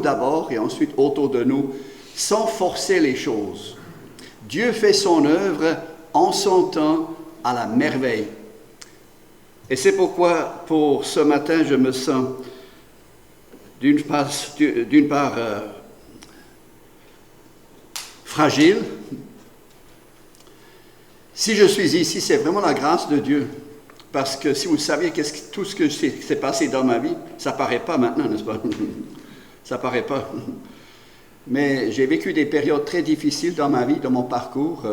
d'abord et ensuite autour de nous, sans forcer les choses. Dieu fait son œuvre en son temps à la merveille. Et c'est pourquoi, pour ce matin, je me sens d'une part fragile. Si je suis ici, c'est vraiment la grâce de Dieu. Parce que si vous saviez tout ce que s'est passé dans ma vie, ça ne paraît pas maintenant, n'est-ce pas? Ça ne paraît pas. Mais j'ai vécu des périodes très difficiles dans ma vie, dans mon parcours.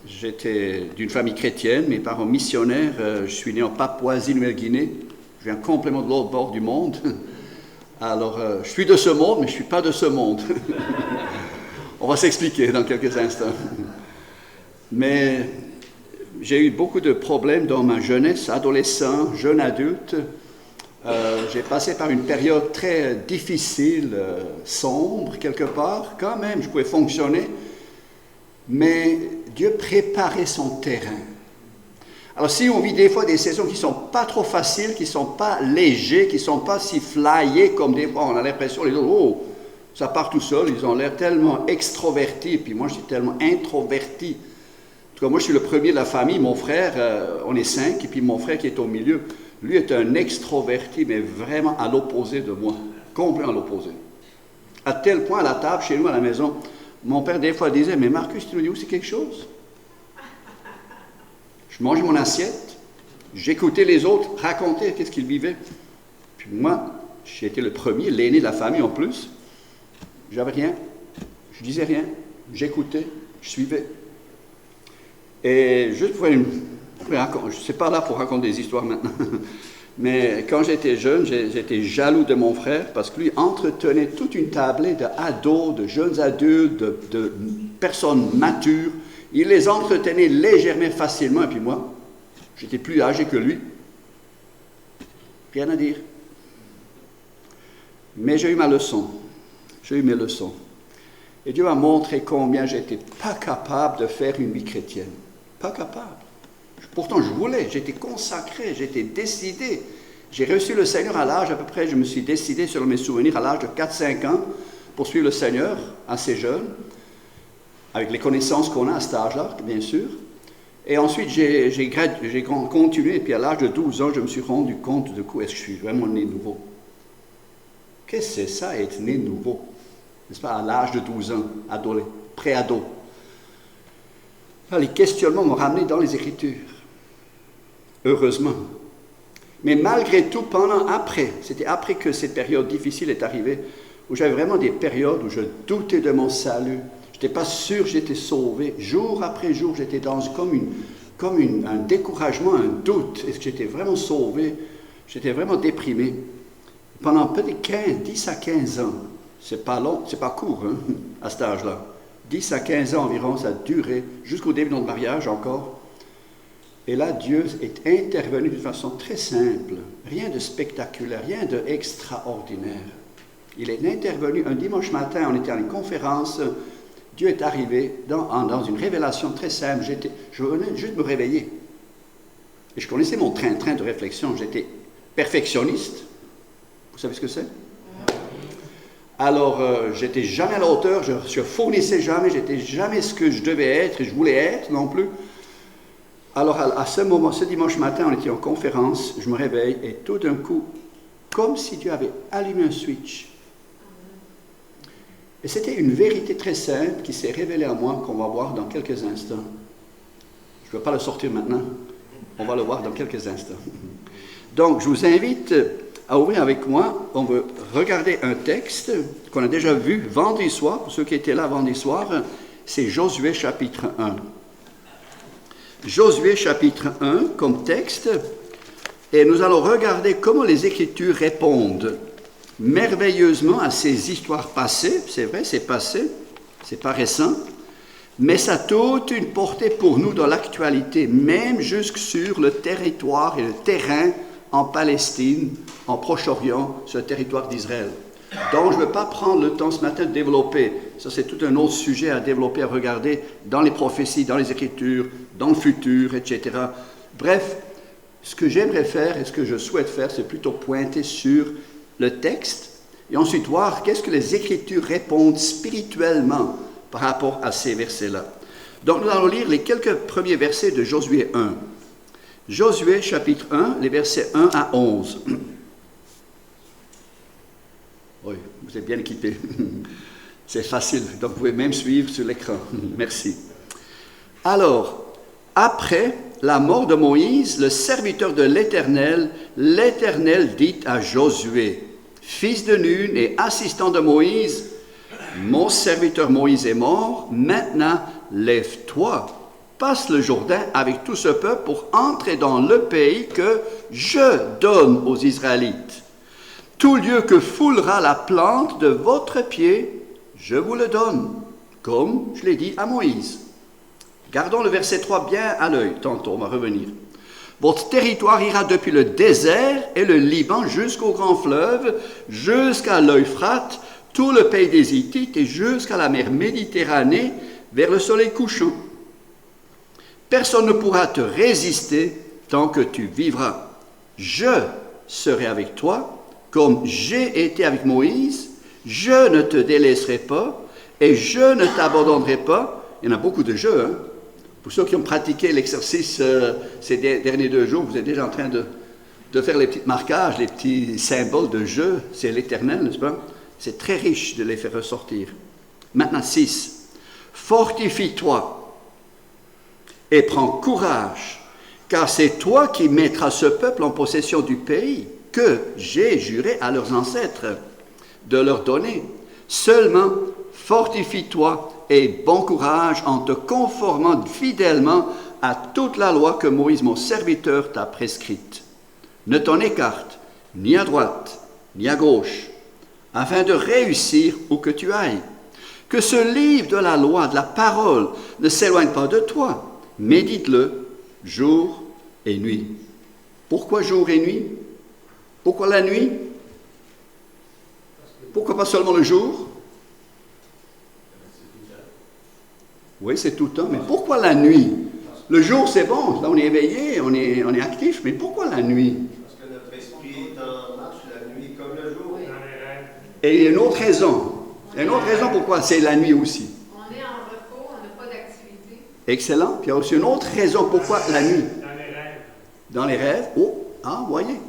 J'étais d'une famille chrétienne, mes parents missionnaires. Je suis né en Papouasie-Nouvelle-Guinée. Je viens complètement de l'autre bord du monde. Alors, je suis de ce monde, mais je ne suis pas de ce monde. On va s'expliquer dans quelques instants. Mais j'ai eu beaucoup de problèmes dans ma jeunesse, adolescent, jeune adulte. J'ai passé par une période très difficile, sombre quelque part. Quand même, je pouvais fonctionner, mais Dieu préparait son terrain. Alors si on vit des fois des saisons qui ne sont pas trop faciles, qui ne sont pas légers, qui ne sont pas si flyées comme des fois on a l'impression, les autres, oh, ça part tout seul, ils ont l'air tellement extrovertis, puis moi je suis tellement introverti. En tout cas, moi je suis le premier de la famille, mon frère, on est 5, et puis mon frère qui est au milieu, lui est un extroverti, mais vraiment à l'opposé de moi, complètement à l'opposé. À tel point, à la table, chez nous, à la maison, mon père des fois disait, mais Marcus, tu nous dis où c'est quelque chose? Je mangeais mon assiette, j'écoutais les autres raconter qu'est-ce qu'ils vivaient. Puis moi, j'étais le premier, l'aîné de la famille en plus. J'avais rien, je disais rien, j'écoutais, je suivais. Et juste pour je ne suis pas là pour raconter des histoires maintenant, mais quand j'étais jeune, j'étais jaloux de mon frère parce que lui entretenait toute une tablée d'ados, de jeunes adultes, de personnes matures. Il les entretenait légèrement, facilement, et puis moi, j'étais plus âgé que lui. Rien à dire. Mais j'ai eu ma leçon. J'ai eu mes leçons. Et Dieu m'a montré combien j'étais pas capable de faire une vie chrétienne. Pas capable. Pourtant, je voulais, j'étais consacré, j'étais décidé. J'ai reçu le Seigneur à l'âge, à peu près, je me suis décidé, selon mes souvenirs, à l'âge de 4-5 ans, pour suivre le Seigneur, assez jeune, avec les connaissances qu'on a à cet âge-là, bien sûr. Et ensuite, j'ai continué, et puis à l'âge de 12 ans, je me suis rendu compte de quoi est-ce que je suis vraiment né nouveau. Qu'est-ce que c'est ça, être né nouveau? N'est-ce pas, à l'âge de 12 ans, pré-ado. Les questionnements m'ont ramené dans les Écritures. Heureusement. Mais malgré tout, c'était après que cette période difficile est arrivée, où j'avais vraiment des périodes où je doutais de mon salut. Je n'étais pas sûr que j'étais sauvé. Jour après jour, j'étais dans un découragement, un doute. Est-ce que j'étais vraiment sauvé? J'étais vraiment déprimé. Pendant peut-être 10 à 15 ans, c'est pas long, c'est pas court hein, à cet âge-là. 10 à 15 ans environ, ça a duré, jusqu'au début de notre mariage encore. Et là, Dieu est intervenu d'une façon très simple, rien de spectaculaire, rien d'extraordinaire. Il est intervenu un dimanche matin, on était à une conférence, Dieu est arrivé dans une révélation très simple. Je venais juste me réveiller. Et je connaissais mon train-train de réflexion, j'étais perfectionniste. Vous savez ce que c'est? Alors, j'étais jamais à la hauteur, je fournissais jamais, j'étais jamais ce que je devais être et je voulais être non plus. Alors, à ce moment, ce dimanche matin, on était en conférence, je me réveille et tout d'un coup, comme si Dieu avait allumé un switch. Et c'était une vérité très simple qui s'est révélée à moi, qu'on va voir dans quelques instants. Je ne vais pas le sortir maintenant, on va le voir dans quelques instants. Donc, je vous invite à ouvrir avec moi, on veut regarder un texte qu'on a déjà vu vendredi soir, pour ceux qui étaient là vendredi soir, c'est Josué chapitre 1. Josué chapitre 1 comme texte, et nous allons regarder comment les Écritures répondent merveilleusement à ces histoires passées. C'est vrai, c'est passé, c'est pas récent, mais ça a toute une portée pour nous dans l'actualité, même jusque sur le territoire et le terrain en Palestine, en Proche-Orient, sur le territoire d'Israël. Donc, je ne veux pas prendre le temps ce matin de développer. Ça, c'est tout un autre sujet à développer, à regarder dans les prophéties, dans les Écritures, dans le futur, etc. Bref, ce que j'aimerais faire et ce que je souhaite faire, c'est plutôt pointer sur le texte, et ensuite voir qu'est-ce que les Écritures répondent spirituellement par rapport à ces versets-là. Donc nous allons lire les quelques premiers versets de Josué 1. Josué chapitre 1, les versets 1 à 11. Oui, vous êtes bien équipés. C'est facile, donc vous pouvez même suivre sur l'écran. Merci. Alors, après la mort de Moïse, le serviteur de l'Éternel, l'Éternel dit à Josué, fils de Nun et assistant de Moïse, mon serviteur Moïse est mort, maintenant lève-toi, passe le Jourdain avec tout ce peuple pour entrer dans le pays que je donne aux Israélites. Tout lieu que foulera la plante de votre pied, je vous le donne, comme je l'ai dit à Moïse. Gardons le verset 3 bien à l'œil, tantôt on va revenir. Votre territoire ira depuis le désert et le Liban jusqu'au grand fleuve, jusqu'à l'Euphrate, tout le pays des Hittites et jusqu'à la mer Méditerranée, vers le soleil couchant. Personne ne pourra te résister tant que tu vivras. Je serai avec toi, comme j'ai été avec Moïse, je ne te délaisserai pas et je ne t'abandonnerai pas. Il y en a beaucoup de jeux, hein? Pour ceux qui ont pratiqué l'exercice ces derniers 2 jours, vous êtes déjà en train de faire les petits marquages, les petits symboles de jeu. C'est l'Éternel, n'est-ce pas? C'est très riche de les faire ressortir. Maintenant, 6. Fortifie-toi et prends courage, car c'est toi qui mettras ce peuple en possession du pays que j'ai juré à leurs ancêtres de leur donner. Seulement, fortifie-toi et bon courage en te conformant fidèlement à toute la loi que Moïse, mon serviteur, t'a prescrite. Ne t'en écarte ni à droite, ni à gauche, afin de réussir où que tu ailles. Que ce livre de la loi, de la parole, ne s'éloigne pas de toi. Médite-le jour et nuit. Pourquoi jour et nuit? Pourquoi la nuit? Pourquoi pas seulement le jour? Oui, c'est tout le temps, mais pourquoi la nuit? Le jour, c'est bon, là on est éveillé, on est actif, mais pourquoi la nuit? Parce que notre esprit est en marche la nuit comme le jour. Et il y a une autre raison. Il y a une autre raison pourquoi c'est la nuit aussi. On est en repos, on n'a pas d'activité. Excellent. Puis il y a aussi une autre raison pourquoi la nuit. Dans les rêves. Dans les rêves. Oh, ah, voyez.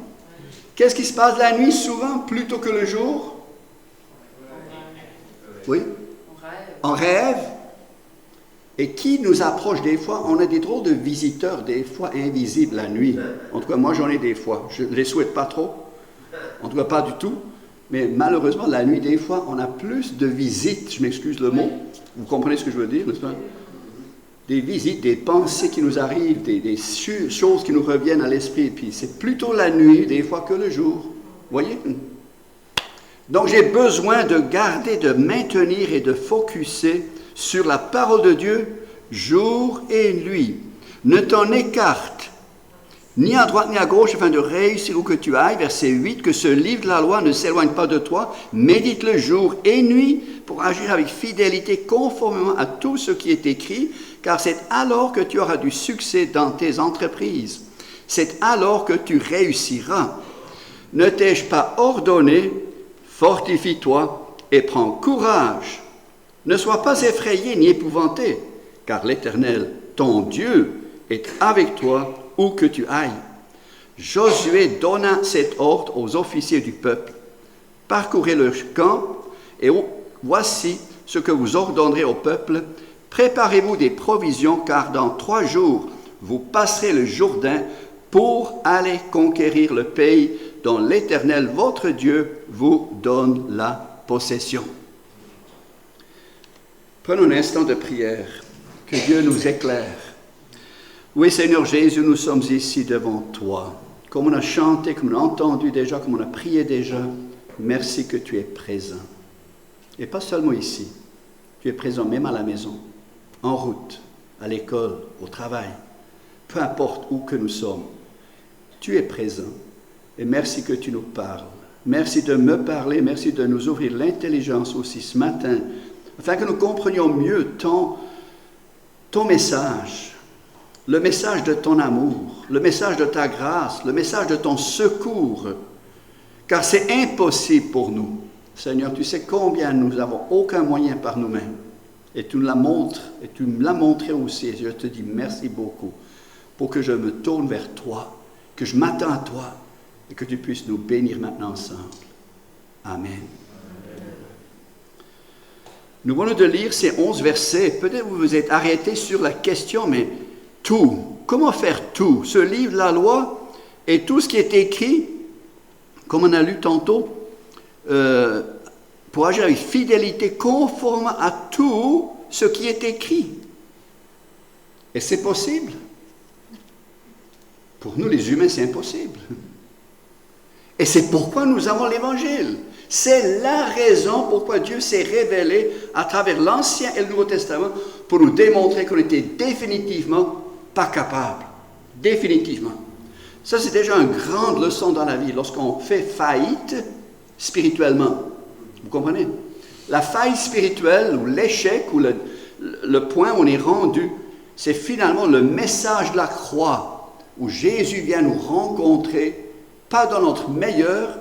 Qu'est-ce qui se passe la nuit souvent plutôt que le jour? Oui? On rêve. En rêve. Et qui nous approche des fois? On a des drôles de visiteurs, des fois invisibles la nuit. En tout cas, moi j'en ai des fois. Je ne les souhaite pas trop. En tout cas, pas du tout. Mais malheureusement, la nuit, des fois, on a plus de visites. Je m'excuse le mot. Vous comprenez ce que je veux dire, n'est-ce pas? Des visites, des pensées qui nous arrivent, des choses qui nous reviennent à l'esprit. Et puis c'est plutôt la nuit, des fois, que le jour. Voyez? Donc j'ai besoin de garder, de maintenir et de focusser sur la parole de Dieu jour et nuit. Ne t'en écarte ni à droite ni à gauche afin de réussir où que tu ailles. Verset 8, que ce livre de la loi ne s'éloigne pas de toi. Médite-le jour et nuit pour agir avec fidélité conformément à tout ce qui est écrit, car c'est alors que tu auras du succès dans tes entreprises. C'est alors que tu réussiras. Ne t'ai-je pas ordonné? Fortifie-toi et prends courage. Ne sois pas effrayé ni épouvanté, car l'Éternel, ton Dieu, est avec toi où que tu ailles. Josué donna cet ordre aux officiers du peuple. Parcourez le camp, et voici ce que vous ordonnerez au peuple. Préparez-vous des provisions, car dans 3 jours, vous passerez le Jourdain pour aller conquérir le pays dont l'Éternel, votre Dieu, vous donne la possession. Prenons un instant de prière, que Dieu nous éclaire. Oui, Seigneur Jésus, nous sommes ici devant toi. Comme on a chanté, comme on a entendu déjà, comme on a prié déjà, merci que tu es présent. Et pas seulement ici, tu es présent même à la maison, en route, à l'école, au travail, peu importe où que nous sommes. Tu es présent et merci que tu nous parles. Merci de me parler, merci de nous ouvrir l'intelligence aussi ce matin, afin que nous comprenions mieux ton message, le message de ton amour, le message de ta grâce, le message de ton secours, car c'est impossible pour nous, Seigneur, tu sais combien nous n'avons aucun moyen par nous-mêmes. Et tu me l'as montré, et tu me l'as montré aussi. Et je te dis merci beaucoup pour que je me tourne vers toi, que je m'attends à toi et que tu puisses nous bénir maintenant ensemble. Amen. Nous venons de lire ces 11 versets. Peut-être vous vous êtes arrêté sur la question, mais tout, comment faire tout? Ce livre, la loi, et tout ce qui est écrit, comme on a lu tantôt, pour agir avec fidélité conforme à tout ce qui est écrit. Et c'est possible. Pour nous, les humains, c'est impossible. Et c'est pourquoi nous avons l'Évangile. C'est la raison pourquoi Dieu s'est révélé à travers l'Ancien et le Nouveau Testament pour nous démontrer qu'on était définitivement pas capable. Définitivement. Ça, c'est déjà une grande leçon dans la vie. Lorsqu'on fait faillite spirituellement, vous comprenez? La faille spirituelle ou l'échec ou le point où on est rendu, c'est finalement le message de la croix où Jésus vient nous rencontrer, pas dans notre meilleur,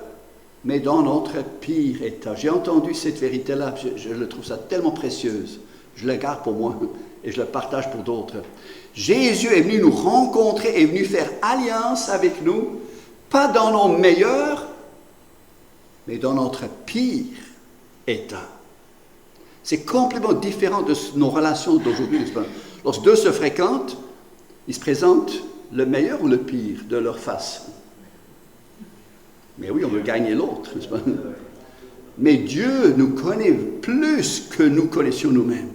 mais dans notre pire état. J'ai entendu cette vérité-là, je le trouve ça tellement précieuse. Je la garde pour moi et je la partage pour d'autres. Jésus est venu nous rencontrer, est venu faire alliance avec nous, pas dans nos meilleurs, mais dans notre pire état. C'est complètement différent de nos relations d'aujourd'hui. Lorsque deux se fréquentent, ils se présentent le meilleur ou le pire de leur face. Mais oui, on veut gagner l'autre, n'est-ce pas? Mais Dieu nous connaît plus que nous connaissions nous-mêmes.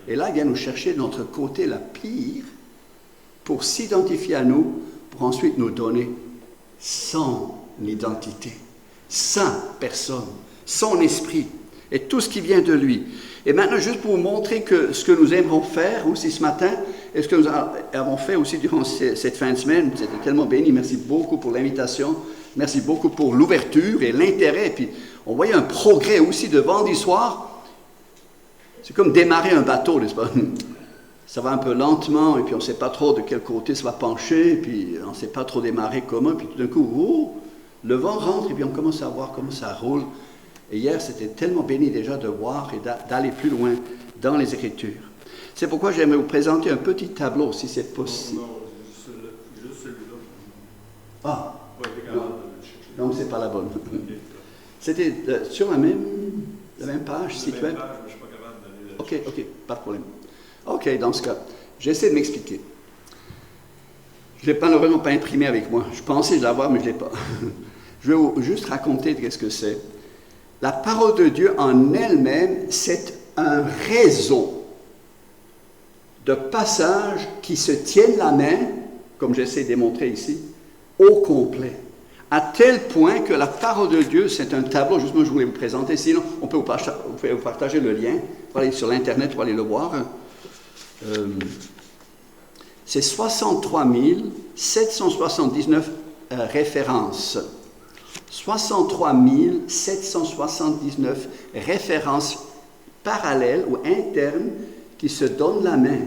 Et là, il vient nous chercher de notre côté la pire pour s'identifier à nous, pour ensuite nous donner son identité, sa personne, son esprit et tout ce qui vient de lui. Et maintenant, juste pour vous montrer que ce que nous aimerons faire aussi ce matin, et ce que nous avons fait aussi durant cette fin de semaine, c'était tellement béni. Merci beaucoup pour l'invitation. Merci beaucoup pour l'ouverture et l'intérêt. Et puis, on voyait un progrès aussi de vendredi soir. C'est comme démarrer un bateau, n'est-ce pas? Ça va un peu lentement, et puis on ne sait pas trop de quel côté ça va pencher, et puis on ne sait pas trop démarrer comment, puis tout d'un coup, le vent rentre, et puis on commence à voir comment ça roule. Et hier, c'était tellement béni déjà de voir et d'aller plus loin dans les Écritures. C'est pourquoi j'aimerais vous présenter un petit tableau, si c'est possible. Non, juste celui-là. Ah, Non. donc c'est pas la bonne. C'était sur la même page, site web. Je ne suis pas capable d'aller Ok, pas de problème. Ok, dans ce cas, j'essaie de m'expliquer. Je ne l'ai malheureusement pas imprimé avec moi. Je pensais l'avoir, mais je ne l'ai pas. Je vais vous juste raconter ce que c'est. La parole de Dieu en elle-même, c'est un réseau de passages qui se tiennent la main, comme j'essaie de démontrer ici, au complet. À tel point que la parole de Dieu, c'est un tableau, justement, je voulais vous présenter, sinon on peut vous partager le lien, pour aller sur l'Internet pour aller le voir. C'est 63 779 références. 63 779 références parallèles ou internes qui se donnent la main.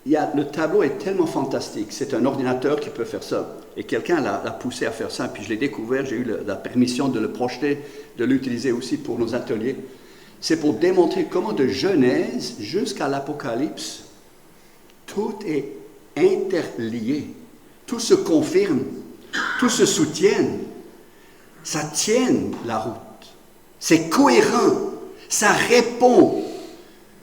Le tableau est tellement fantastique. C'est un ordinateur qui peut faire ça. Et quelqu'un l'a poussé à faire ça. Puis je l'ai découvert, j'ai eu la permission de le projeter, de l'utiliser aussi pour nos ateliers. C'est pour démontrer comment de Genèse jusqu'à l'Apocalypse, tout est interlié. Tout se confirme, tout se soutient. Ça tient la route. C'est cohérent. Ça répond.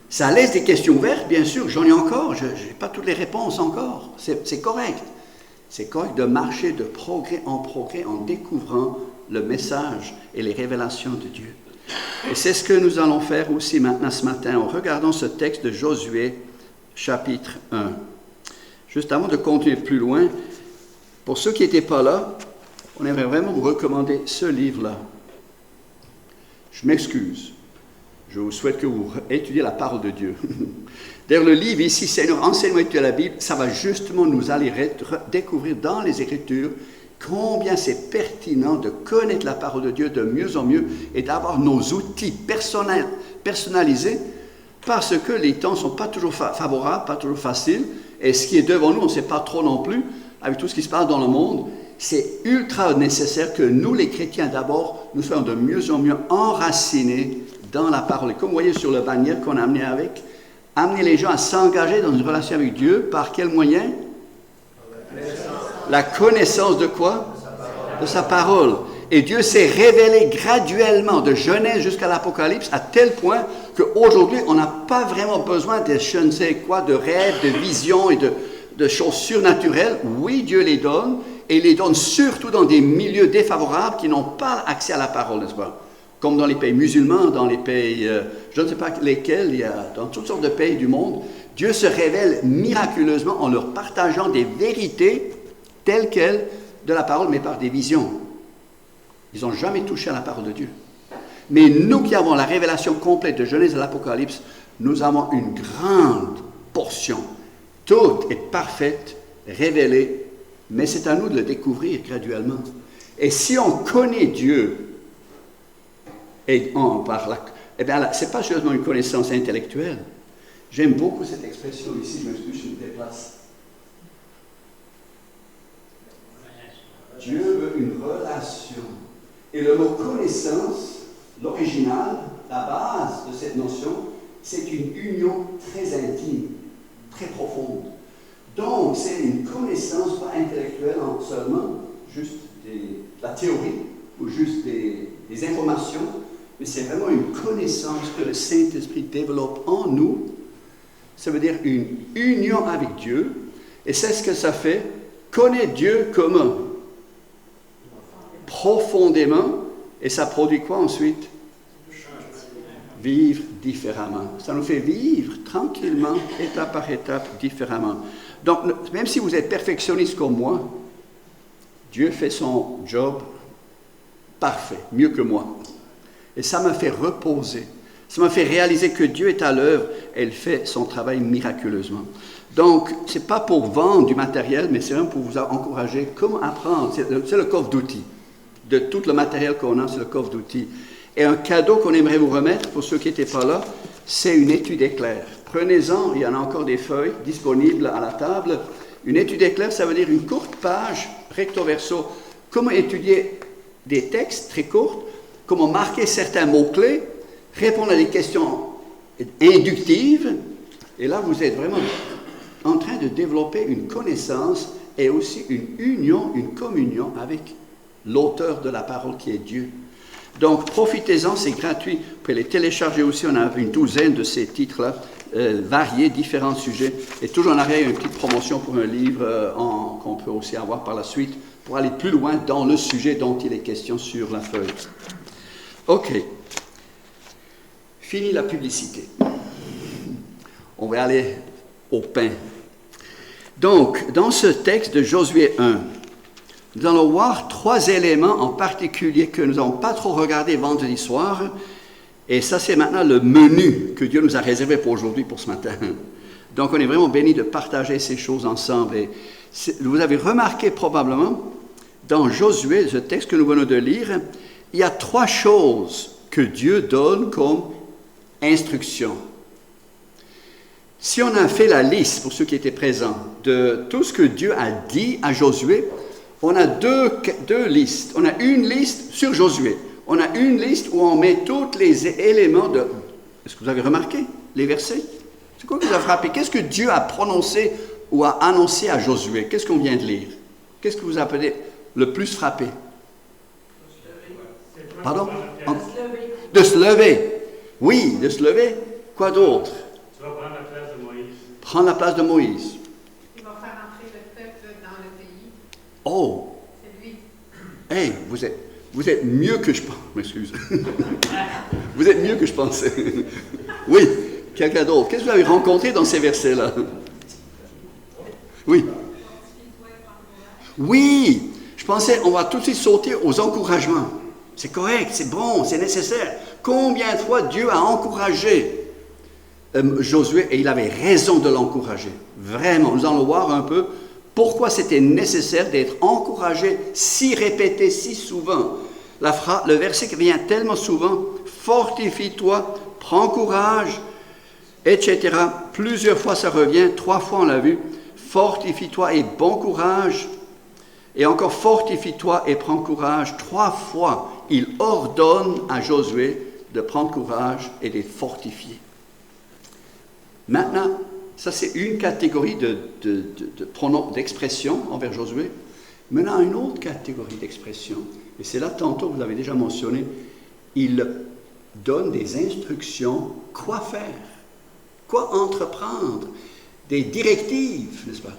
Ça laisse des questions ouvertes, bien sûr, j'en ai encore, je n'ai pas toutes les réponses encore, c'est correct. C'est correct de marcher de progrès en découvrant le message et les révélations de Dieu. Et c'est ce que nous allons faire aussi maintenant ce matin en regardant ce texte de Josué, chapitre 1. Juste avant de continuer plus loin, pour ceux qui n'étaient pas là, on aimerait vraiment vous recommander ce livre-là. Je m'excuse. Je vous souhaite que vous étudiez la parole de Dieu. D'ailleurs, le livre ici, Seigneur, enseigne-moi de la Bible, ça va justement nous aller découvrir dans les Écritures combien c'est pertinent de connaître la parole de Dieu de mieux en mieux et d'avoir nos outils personnalisés parce que les temps ne sont pas toujours favorables, pas toujours faciles, et ce qui est devant nous, on ne sait pas trop non plus, avec tout ce qui se passe dans le monde. c'est ultra nécessaire que nous, les chrétiens, d'abord, nous soyons de mieux en mieux enracinés dans la parole. Et comme vous voyez sur le bannière qu'on a amené avec, amener les gens à s'engager dans une relation avec Dieu, par quel moyen? La connaissance de quoi? De sa parole. Et Dieu s'est révélé graduellement, de Genèse jusqu'à l'Apocalypse, à tel point qu'aujourd'hui, on n'a pas vraiment besoin de je ne sais quoi, de rêves, de visions et de choses surnaturelles. Oui, Dieu les donne, et il les donne surtout dans des milieux défavorables qui n'ont pas accès à la parole, n'est-ce pas? Comme dans les pays musulmans, dans les pays, je ne sais pas lesquels, il y a dans toutes sortes de pays du monde, Dieu se révèle miraculeusement en leur partageant des vérités telles quelles de la parole, mais par des visions. Ils n'ont jamais touché à la parole de Dieu. Mais nous qui avons la révélation complète de Genèse à l'Apocalypse, nous avons une grande portion. Toute est parfaite, révélée, mais c'est à nous de le découvrir graduellement. Et si on connaît Dieu, et on parle, eh bien là, ce n'est pas seulement une connaissance intellectuelle. J'aime beaucoup cette expression ici, je me déplace. Dieu veut une relation. Et le mot connaissance, l'original, la base de cette notion, c'est une union très intime, très profonde. Donc, c'est une connaissance pas intellectuelle seulement, juste la théorie ou juste des informations, mais c'est vraiment une connaissance que le Saint-Esprit développe en nous. Ça veut dire une union avec Dieu, et c'est ce que ça fait. Connaître Dieu comment? Profondément, et ça produit quoi ensuite? Vivre différemment. Ça nous fait vivre tranquillement, étape par étape, différemment. Donc, même si vous êtes perfectionniste comme moi, Dieu fait son job parfait, mieux que moi. Et ça m'a fait reposer. Ça m'a fait réaliser que Dieu est à l'œuvre et il fait son travail miraculeusement. Donc, ce n'est pas pour vendre du matériel, mais c'est vraiment pour vous encourager comment apprendre. C'est le coffre d'outils. De tout le matériel qu'on a, c'est le coffre d'outils. Et un cadeau qu'on aimerait vous remettre, pour ceux qui n'étaient pas là, c'est une étude éclair. Prenez-en, il y en a encore des feuilles disponibles à la table. Une étude éclair, ça veut dire une courte page, recto verso. Comment étudier des textes très courts, comment marquer certains mots-clés, répondre à des questions inductives. Et là, vous êtes vraiment en train de développer une connaissance et aussi une union, une communion avec l'auteur de la parole qui est Dieu. Donc, profitez-en, c'est gratuit. Vous pouvez les télécharger aussi. On a une douzaine de ces titres-là, variés, différents sujets. Et toujours en arrière, il y a une petite promotion pour un livre qu'on peut aussi avoir par la suite pour aller plus loin dans le sujet dont il est question sur la feuille. OK. Fini la publicité. On va aller au pain. Donc, dans ce texte de Josué 1, nous allons voir 3 éléments en particulier que nous n'avons pas trop regardé vendredi soir. Et ça, c'est maintenant le menu que Dieu nous a réservé pour aujourd'hui, pour ce matin. Donc, on est vraiment bénis de partager ces choses ensemble. Et vous avez remarqué probablement, dans Josué, ce texte que nous venons de lire, il y a 3 choses que Dieu donne comme instruction. Si on a fait la liste, pour ceux qui étaient présents, de tout ce que Dieu a dit à Josué, on a deux listes. On a une liste sur Josué. On a une liste où on met tous les éléments de... Est-ce que vous avez remarqué les versets? C'est quoi qui vous a frappé? Qu'est-ce que Dieu a prononcé ou a annoncé à Josué? Qu'est-ce qu'on vient de lire? Qu'est-ce que vous avez le plus frappé? Pardon? De se lever. Oui, de se lever. Quoi d'autre? Tu vas prendre la place de Moïse. Prendre la place de Moïse. Il va faire entrer le peuple dans le pays. Oh! C'est lui. Hey, vous êtes mieux que je pense. M'excuse. Vous êtes mieux que je pensais. Oui, quelqu'un d'autre. Qu'est-ce que vous avez rencontré dans ces versets-là? Oui. Oui, je pensais, on va tout de suite sauter aux encouragements. C'est correct, c'est bon, c'est nécessaire. Combien de fois Dieu a encouragé Josué, et il avait raison de l'encourager. Vraiment, nous allons voir un peu pourquoi c'était nécessaire d'être encouragé si répété, si souvent. Le verset qui vient tellement souvent, fortifie-toi, prends courage, etc. Plusieurs fois ça revient, 3 fois on l'a vu, fortifie-toi et bon courage. Et encore, fortifie-toi et prends courage. 3 fois, il ordonne à Josué de prendre courage et de fortifier. Maintenant, ça c'est une catégorie d'expression envers Josué. Maintenant, une autre catégorie d'expression, et c'est là tantôt, vous l'avez déjà mentionné, il donne des instructions, quoi faire, quoi entreprendre, des directives, n'est-ce pas?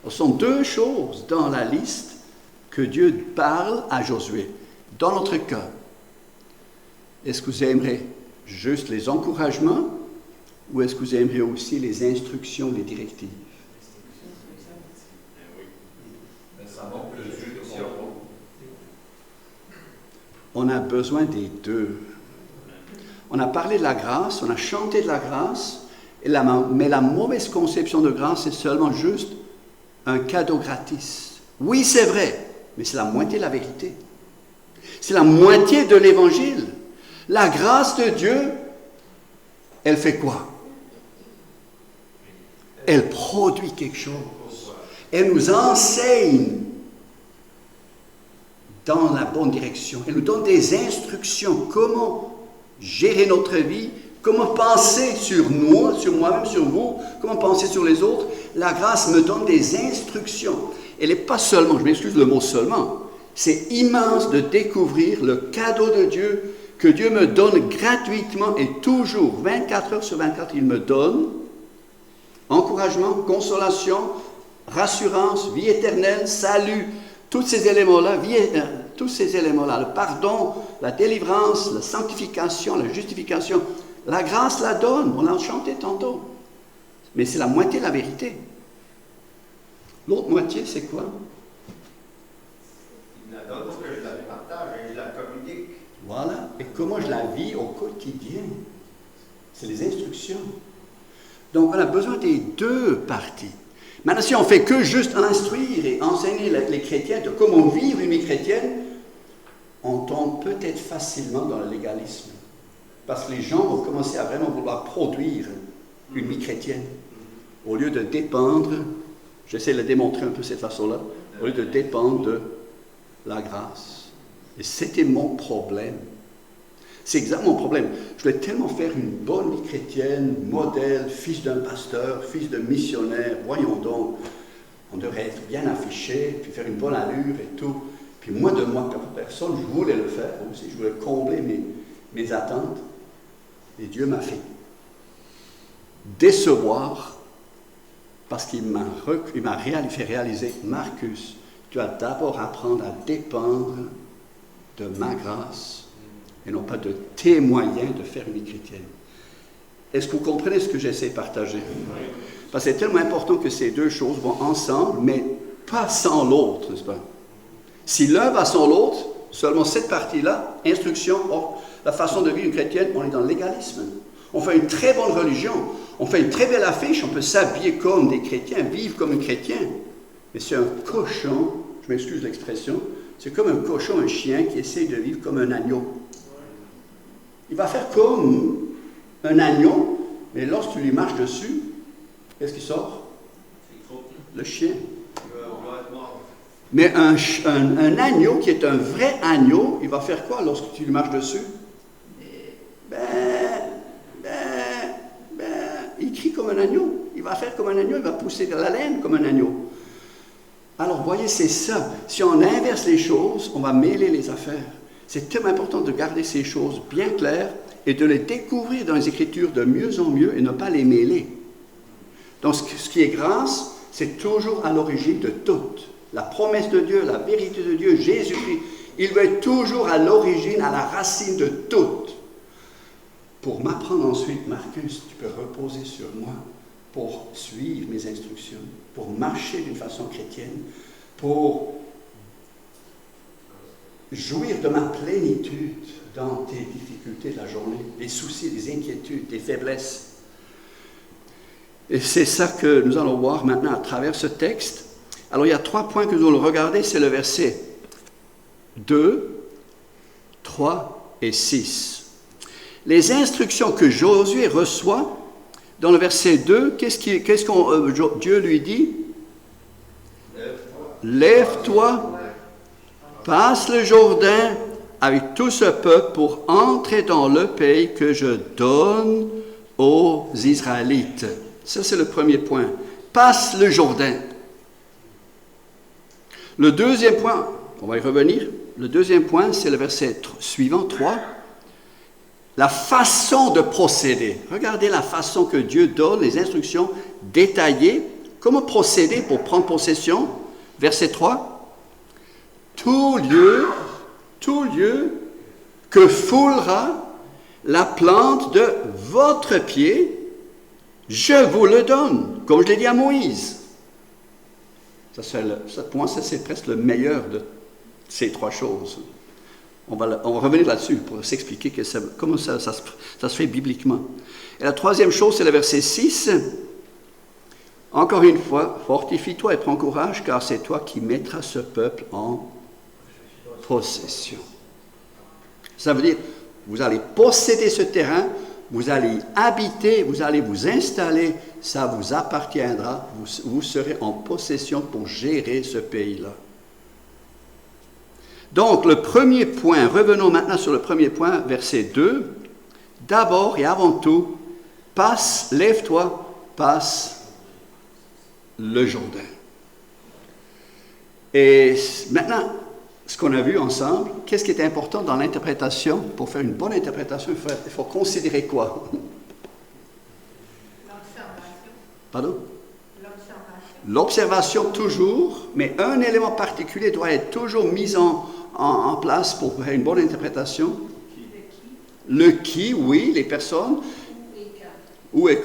Ce sont 2 choses dans la liste que Dieu parle à Josué. Dans notre cas, est-ce que vous aimerez juste les encouragements ou est-ce que vous aimeriez aussi les instructions, les directives? On a besoin des 2. On a parlé de la grâce, on a chanté de la grâce, mais la mauvaise conception de grâce, c'est seulement juste un cadeau gratis. Oui, c'est vrai, mais c'est la moitié de la vérité. C'est la moitié de l'Évangile. La grâce de Dieu, elle fait quoi? Elle produit quelque chose. Elle nous enseigne dans la bonne direction. Elle nous donne des instructions. Comment gérer notre vie, comment penser sur nous, sur moi-même, sur vous, comment penser sur les autres. La grâce me donne des instructions. Elle n'est pas seulement, je m'excuse le mot seulement, c'est immense de découvrir le cadeau de Dieu que Dieu me donne gratuitement et toujours, 24 heures sur 24, il me donne encouragement, consolation, rassurance, vie éternelle, salut, tous ces éléments-là, le pardon, la délivrance, la sanctification, la justification, la grâce la donne, on l'a chanté tantôt. Mais c'est la moitié de la vérité. L'autre moitié, c'est quoi? Il la donne pour que je la partage et je la communique. Voilà. Et comment je la vis au quotidien? C'est les instructions. Donc, on a besoin des 2 parties. Maintenant, si on ne fait que juste instruire et enseigner les chrétiens de comment vivre une vie chrétienne, on tombe peut-être facilement dans le légalisme. Parce que les gens vont commencer à vraiment vouloir produire une vie chrétienne. Au lieu de dépendre, j'essaie de le démontrer un peu de cette façon-là, au lieu de dépendre de la grâce. Et c'était mon problème. C'est exactement mon problème. Je voulais tellement faire une bonne vie chrétienne, modèle, fils d'un pasteur, fils de missionnaire. Voyons donc, on devrait être bien affiché, puis faire une bonne allure et tout. Puis moi, de moi, comme personne, je voulais le faire aussi. Je voulais combler mes attentes. Et Dieu m'a fait décevoir parce qu'il m'a fait réaliser, Marcus, tu vas d'abord apprendre à dépendre de ma grâce et non pas de tes moyens de faire une vie chrétienne. Est-ce que vous comprenez ce que j'essaie de partager? Parce que c'est tellement important que ces 2 choses vont ensemble, mais pas sans l'autre, n'est-ce pas? Si l'un va sans l'autre, seulement cette partie-là, instruction, la façon de vivre une chrétienne, on est dans le légalisme. On fait une très bonne religion, on fait une très belle affiche, on peut s'habiller comme des chrétiens, vivre comme un chrétien. Mais c'est un cochon, je m'excuse l'expression, c'est comme un cochon, un chien qui essaie de vivre comme un agneau. Il va faire comme un agneau, mais lorsque tu lui marches dessus, qu'est-ce qui sort? Le chien. Mais un agneau qui est un vrai agneau, il va faire quoi lorsque tu lui marches dessus? Il crie comme un agneau. Il va faire comme un agneau, il va pousser de la laine comme un agneau. Alors, voyez, c'est ça. Si on inverse les choses, on va mêler les affaires. C'est tellement important de garder ces choses bien claires et de les découvrir dans les Écritures de mieux en mieux et ne pas les mêler. Donc, ce qui est grâce, c'est toujours à l'origine de tout. La promesse de Dieu, la vérité de Dieu, Jésus-Christ, il veut être toujours à l'origine, à la racine de tout. Pour m'apprendre ensuite, Marcus, tu peux reposer sur moi pour suivre mes instructions, pour marcher d'une façon chrétienne, pour jouir de ma plénitude dans tes difficultés de la journée, des soucis, des inquiétudes, des faiblesses. Et c'est ça que nous allons voir maintenant à travers ce texte. Alors il y a 3 points que nous allons regarder, c'est le verset 2, 3 et 6. Les instructions que Josué reçoit, dans le verset 2, qu'est-ce que Dieu lui dit? lève-toi, passe le Jourdain avec tout ce peuple pour entrer dans le pays que je donne aux Israélites. Ça, c'est le premier point. Passe le Jourdain. Le deuxième point, on va y revenir. Le deuxième point, c'est le verset suivant, 3. La façon de procéder. Regardez la façon que Dieu donne, les instructions détaillées. Comment procéder pour prendre possession? Verset 3. Tout lieu que foulera la plante de votre pied, je vous le donne, comme je l'ai dit à Moïse. Pour moi, ça c'est presque le meilleur de ces trois choses. On va revenir là-dessus pour s'expliquer comment ça se fait bibliquement. Et la troisième chose, c'est le verset 6. Encore une fois, fortifie-toi et prends courage, car c'est toi qui mettras ce peuple en possession. Ça veut dire, vous allez posséder ce terrain, vous allez y habiter, vous allez vous installer, ça vous appartiendra, vous serez en possession pour gérer ce pays-là. Donc, le premier point, revenons maintenant sur le premier point, verset 2. D'abord et avant tout, lève-toi, passe le Jourdain. Et maintenant, ce qu'on a vu ensemble, qu'est-ce qui est important dans l'interprétation? Pour faire une bonne interprétation, il faut considérer quoi? L'observation. Pardon? L'observation. L'observation toujours, mais un élément particulier doit être toujours mis en place pour faire une bonne interprétation. Le qui, oui, les personnes.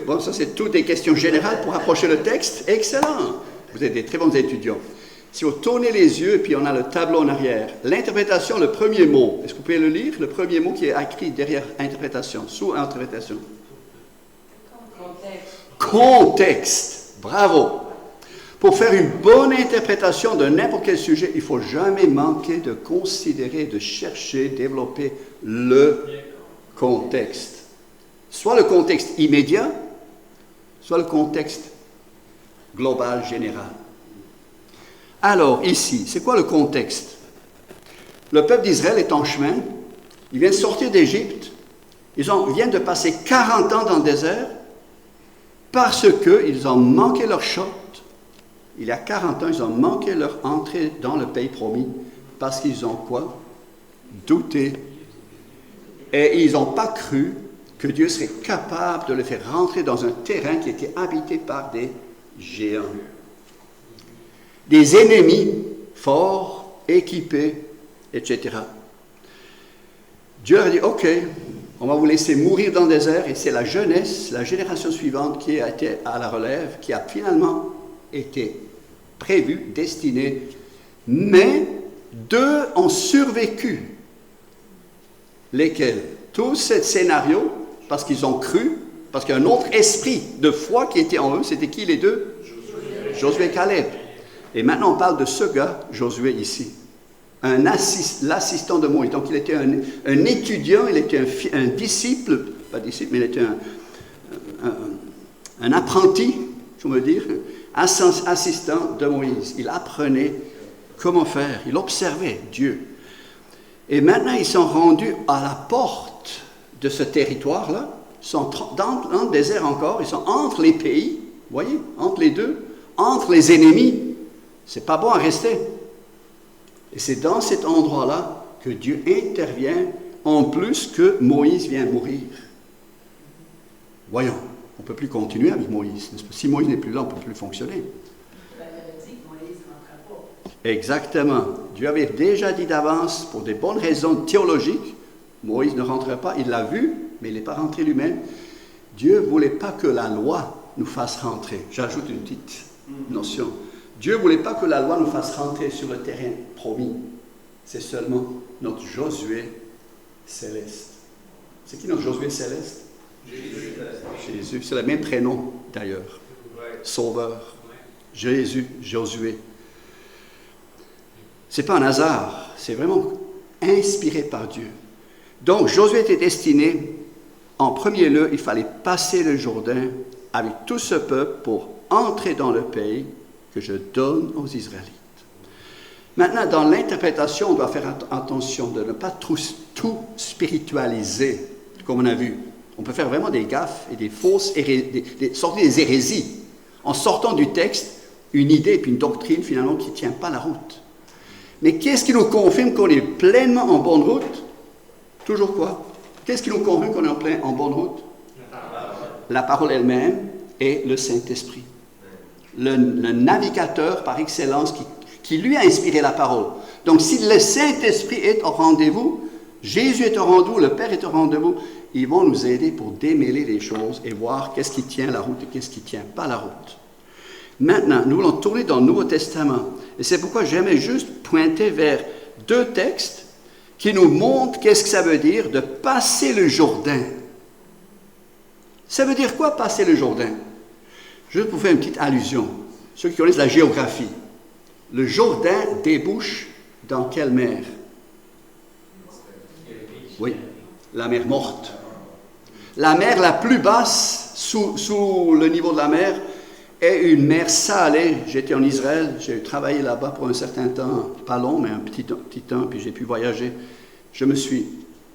Bon, ça c'est toutes des questions générales pour approcher le texte. Excellent! Vous êtes des très bons étudiants. Si vous tournez les yeux, puis on a le tableau en arrière. L'interprétation, le premier mot. Est-ce que vous pouvez le lire? Le premier mot qui est écrit derrière interprétation, sous interprétation. Contexte. Bravo. Pour faire une bonne interprétation de n'importe quel sujet, il ne faut jamais manquer de considérer, de chercher, développer le contexte. Soit le contexte immédiat, soit le contexte global, général. Alors, ici, c'est quoi le contexte? Le peuple d'Israël est en chemin. Ils viennent sortir d'Égypte. Ils viennent de passer 40 ans dans le désert parce qu'ils ont manqué leur shot. Il y a 40 ans, ils ont manqué leur entrée dans le pays promis parce qu'ils ont quoi? Douté. Et ils n'ont pas cru que Dieu serait capable de les faire rentrer dans un terrain qui était habité par des géants. Des ennemis forts, équipés, etc. Dieu a dit, OK, on va vous laisser mourir dans le désert, et c'est la jeunesse, la génération suivante qui a été à la relève, qui a finalement été prévue, destinée, mais 2 ont survécu. Lesquels? Tout ce scénario, parce qu'ils ont cru, parce qu'il y a un autre esprit de foi qui était en eux. C'était qui les 2? Josué et Caleb. Et maintenant, on parle de ce gars, Josué, ici. L'assistant de Moïse. Donc, il était un étudiant, il était un disciple, pas disciple, mais il était un apprenti, je veux dire, assistant de Moïse. Il apprenait comment faire, il observait Dieu. Et maintenant, ils sont rendus à la porte de ce territoire-là. Ils sont dans le désert encore, ils sont entre les pays, vous voyez, entre les deux, entre les ennemis. C'est pas bon à rester. Et c'est dans cet endroit-là que Dieu intervient, en plus que Moïse vient mourir. Voyons, on ne peut plus continuer avec Moïse. Si Moïse n'est plus là, on ne peut plus fonctionner. Exactement. Dieu avait déjà dit d'avance, pour des bonnes raisons théologiques, Moïse ne rentrerait pas. Il l'a vu, mais il n'est pas rentré lui-même. Dieu ne voulait pas que la loi nous fasse rentrer. J'ajoute une petite notion. Dieu ne voulait pas que la loi nous fasse rentrer sur le terrain promis. C'est seulement notre Josué céleste. C'est qui notre Josué céleste? Jésus. C'est le même prénom d'ailleurs. Sauveur. Jésus, Josué. Ce n'est pas un hasard. C'est vraiment inspiré par Dieu. Donc Josué était destiné, en premier lieu, il fallait passer le Jourdain avec tout ce peuple pour entrer dans le pays que je donne aux Israélites. Maintenant, dans l'interprétation, on doit faire attention de ne pas tout spiritualiser, comme on a vu. On peut faire vraiment des gaffes et des fausses, sortir des hérésies, en sortant du texte une idée et puis une doctrine finalement qui ne tient pas la route. Mais qu'est-ce qui nous confirme qu'on est pleinement en bonne route? Toujours quoi? Qu'est-ce qui nous confirme qu'on est en bonne route? La parole elle-même et le Saint-Esprit. Le navigateur par excellence qui lui a inspiré la parole. Donc si le Saint-Esprit est au rendez-vous, Jésus est au rendez-vous, le Père est au rendez-vous, ils vont nous aider pour démêler les choses et voir qu'est-ce qui tient la route et qu'est-ce qui ne tient pas la route. Maintenant, nous allons tourner dans le Nouveau Testament. Et c'est pourquoi j'aimais juste pointer vers 2 textes qui nous montrent qu'est-ce que ça veut dire de passer le Jourdain. Ça veut dire quoi, passer le Jourdain? Juste pour faire une petite allusion. Ceux qui connaissent la géographie. Le Jourdain débouche dans quelle mer? Oui, la mer Morte. La mer la plus basse sous le niveau de la mer est une mer salée. J'étais en Israël, j'ai travaillé là-bas pour un certain temps, pas long, mais un petit temps, puis j'ai pu voyager. Je me suis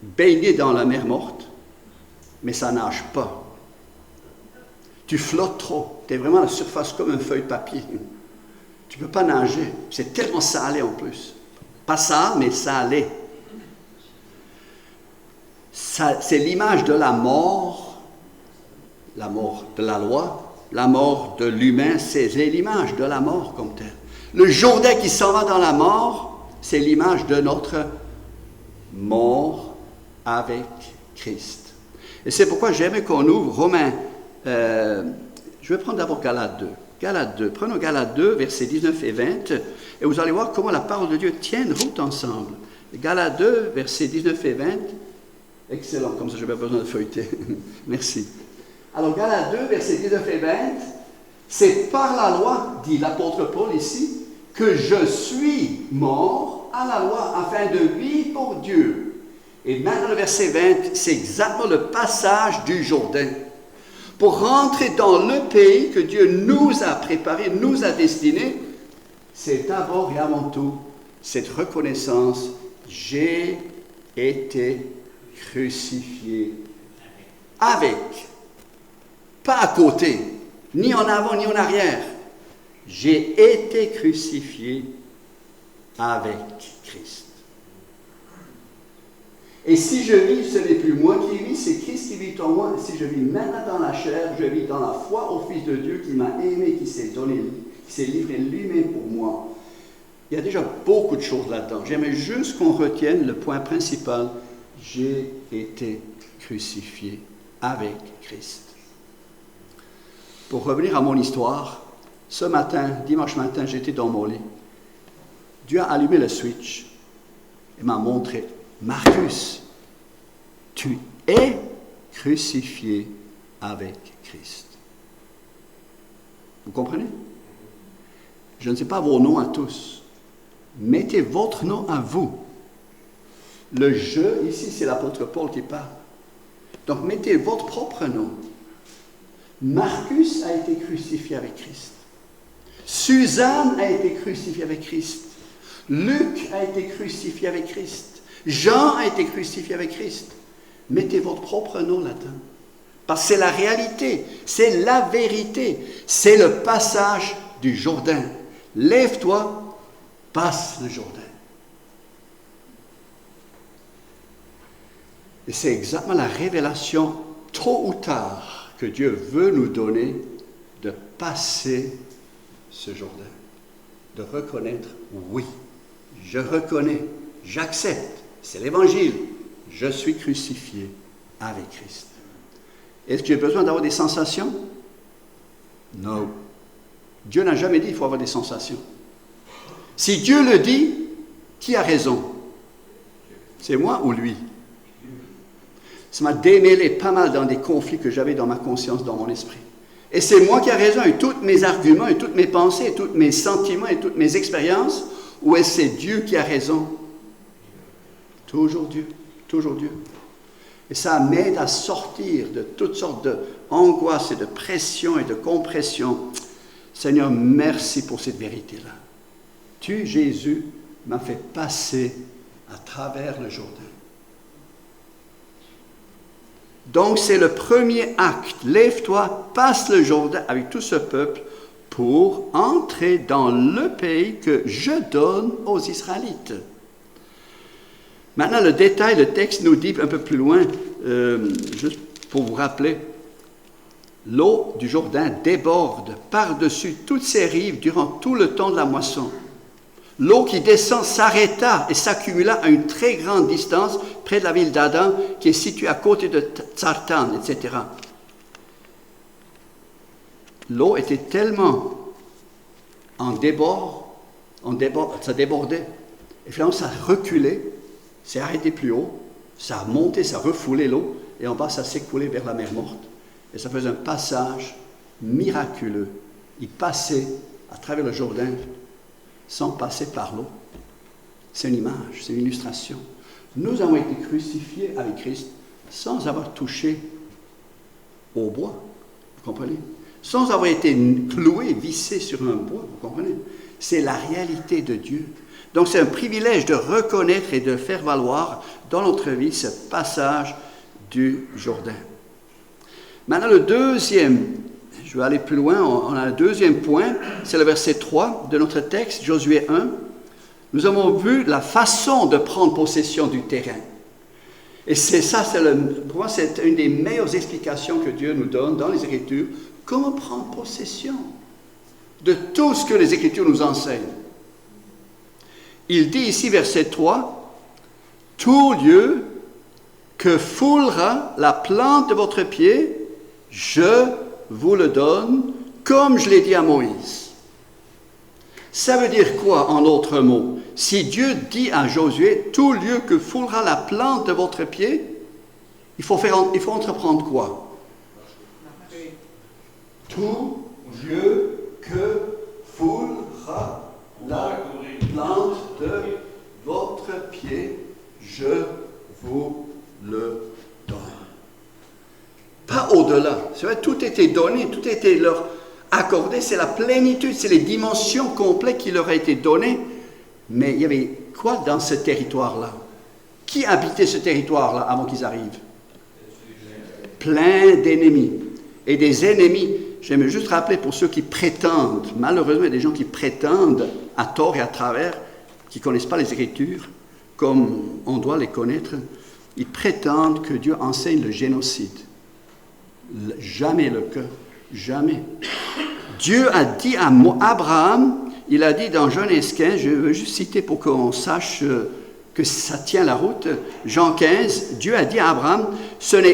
baigné dans la mer Morte, mais ça nage pas. Tu flottes trop, tu es vraiment à la surface comme une feuille de papier. Tu ne peux pas nager, c'est tellement salé en plus. Pas ça, mais salé. C'est l'image de la mort de la loi, la mort de l'humain, c'est l'image de la mort comme telle. Le Jourdain qui s'en va dans la mort, c'est l'image de notre mort avec Christ. Et c'est pourquoi j'aimais qu'on ouvre Romains. Je vais prendre d'abord Galates 2. Galates 2. Prenons Galates 2, versets 19 et 20, et vous allez voir comment la parole de Dieu tient route ensemble. Galates 2, versets 19 et 20. Excellent, comme ça je n'ai pas besoin de feuilleter. Merci. Alors, Galates 2, versets 19 et 20, c'est par la loi, dit l'apôtre Paul ici, que je suis mort à la loi afin de vivre pour Dieu. Et maintenant, le verset 20, c'est exactement le passage du Jourdain. Pour rentrer dans le pays que Dieu nous a préparé, nous a destiné, c'est d'abord et avant tout cette reconnaissance, j'ai été crucifié avec, pas à côté, ni en avant ni en arrière. J'ai été crucifié avec Christ. Et si je vis, ce n'est plus moi qui vis, c'est Christ qui vit en moi. Et si je vis maintenant dans la chair, je vis dans la foi au Fils de Dieu qui m'a aimé, qui s'est donné, qui s'est livré lui-même pour moi. Il y a déjà beaucoup de choses là-dedans. J'aimerais juste qu'on retienne le point principal. J'ai été crucifié avec Christ. Pour revenir à mon histoire, ce matin, dimanche matin, j'étais dans mon lit. Dieu a allumé le switch et m'a montré, Marcus, tu es crucifié avec Christ. Vous comprenez? Je ne sais pas vos noms à tous. Mettez votre nom à vous. Le « je », ici, c'est l'apôtre Paul qui parle. Donc, mettez votre propre nom. Marcus a été crucifié avec Christ. Suzanne a été crucifiée avec Christ. Luc a été crucifié avec Christ. Jean a été crucifié avec Christ. Mettez votre propre nom là-dedans. Parce que c'est la réalité, c'est la vérité, c'est le passage du Jourdain. Lève-toi, passe le Jourdain. Et c'est exactement la révélation, tôt ou tard, que Dieu veut nous donner de passer ce Jourdain. De reconnaître, oui, je reconnais, j'accepte, c'est l'Évangile, je suis crucifié avec Christ. Est-ce que j'ai besoin d'avoir des sensations? Non. Dieu n'a jamais dit qu'il faut avoir des sensations. Si Dieu le dit, qui a raison? C'est moi ou lui? Ça m'a démêlé pas mal dans des conflits que j'avais dans ma conscience, dans mon esprit. Et c'est moi qui ai raison, et tous mes arguments, et toutes mes pensées, et tous mes sentiments, et toutes mes expériences, ou est-ce que c'est Dieu qui a raison? Toujours Dieu, toujours Dieu. Et ça m'aide à sortir de toutes sortes d'angoisses et de pression et de compression. Seigneur, merci pour cette vérité-là. Tu, Jésus, m'a fait passer à travers le Jourdain. Donc c'est le premier acte. Lève-toi, passe le Jourdain avec tout ce peuple pour entrer dans le pays que je donne aux Israélites. Maintenant, le détail, le texte nous dit un peu plus loin, juste pour vous rappeler, l'eau du Jourdain déborde par-dessus toutes ses rives durant tout le temps de la moisson. L'eau qui descend s'arrêta et s'accumula à une très grande distance près de la ville d'Adam, qui est située à côté de Tsartan, etc. L'eau était tellement ça débordait. Et finalement, ça a reculé, s'est arrêté plus haut, ça a monté, ça a refoulé l'eau, et en bas, ça s'est écoulé vers la mer Morte. Et ça faisait un passage miraculeux. Il passait à travers le Jourdain sans passer par l'eau. C'est une image, c'est une illustration. Nous avons été crucifiés avec Christ sans avoir touché au bois. Vous comprenez? Sans avoir été cloués, vissés sur un bois. Vous comprenez? C'est la réalité de Dieu. Donc c'est un privilège de reconnaître et de faire valoir dans notre vie ce passage du Jourdain. Maintenant, le deuxième, je vais aller plus loin, on a le deuxième point, c'est le verset 3 de notre texte, Josué 1. Nous avons vu la façon de prendre possession du terrain. Et c'est ça, pour moi, c'est une des meilleures explications que Dieu nous donne dans les Écritures. Comment prendre possession de tout ce que les Écritures nous enseignent? Il dit ici, verset 3, « Tout lieu que foulera la plante de votre pied, je vous le donne, comme je l'ai dit à Moïse. » Ça veut dire quoi, en d'autres mots? Si Dieu dit à Josué, « Tout lieu que foulera la plante de votre pied », il faut entreprendre quoi? Tout lieu que foulera la plante de votre pied, je vous le donne. Pas au-delà. C'est vrai, tout était donné, tout était leur accordé, c'est la plénitude, c'est les dimensions complètes qui leur a été données. Mais il y avait quoi dans ce territoire-là? Qui habitait ce territoire-là avant qu'ils arrivent? Plein d'ennemis. Et des ennemis, j'aime juste rappeler pour ceux qui prétendent, malheureusement, il y a des gens qui prétendent à tort et à travers, qui ne connaissent pas les Écritures, comme on doit les connaître, ils prétendent que Dieu enseigne le génocide. Jamais le cas, jamais. Dieu a dit à Abraham, il a dit dans Genèse 15, je veux juste citer pour qu'on sache que ça tient la route, Jean 15, Dieu a dit à Abraham,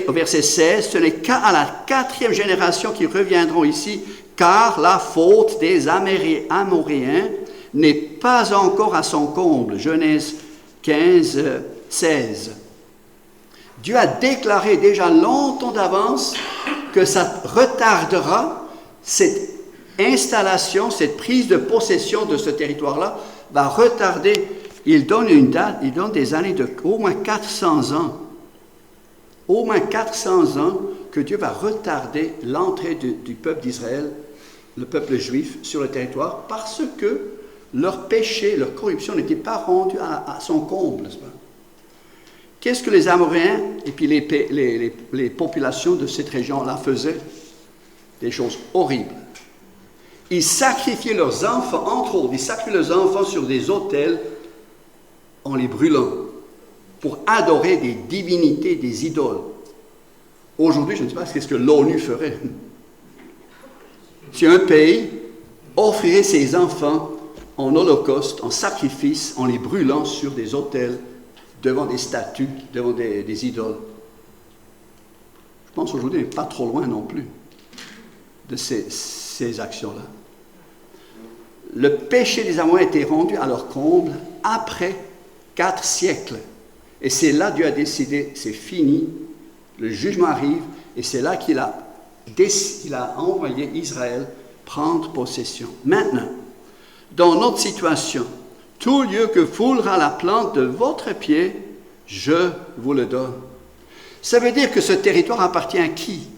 au verset 16, ce n'est qu'à la 4e génération qui reviendront ici, car la faute des Amoréens n'est pas encore à son comble. Genèse 15, 16. Dieu a déclaré déjà longtemps d'avance que ça retardera cette installation, cette prise de possession de ce territoire-là, va retarder. Il donne une date, il donne des années de au moins 400 ans. Au moins 400 ans que Dieu va retarder l'entrée du peuple d'Israël, le peuple juif, sur le territoire, parce que leur péché, leur corruption n'était pas rendue à son comble, n'est-ce pas? Qu'est-ce que les Amoréens et puis les populations de cette région-là faisaient? Des choses horribles. Ils sacrifiaient leurs enfants, entre autres, ils sacrifiaient leurs enfants sur des autels en les brûlant pour adorer des divinités, des idoles. Aujourd'hui, je ne sais pas ce que l'ONU ferait. Si un pays offrirait ses enfants en holocauste, en sacrifice, en les brûlant sur des autels, devant des statues, devant des idoles. Je pense aujourd'hui, on n'est pas trop loin non plus de ces actions-là. Le péché des Amoréens a été rendu à leur comble après 4 siècles. Et c'est là que Dieu a décidé, c'est fini, le jugement arrive, et c'est là qu'il a envoyé Israël prendre possession. Maintenant, dans notre situation, tout lieu que foulera la plante de votre pied, je vous le donne. Ça veut dire que ce territoire appartient à qui?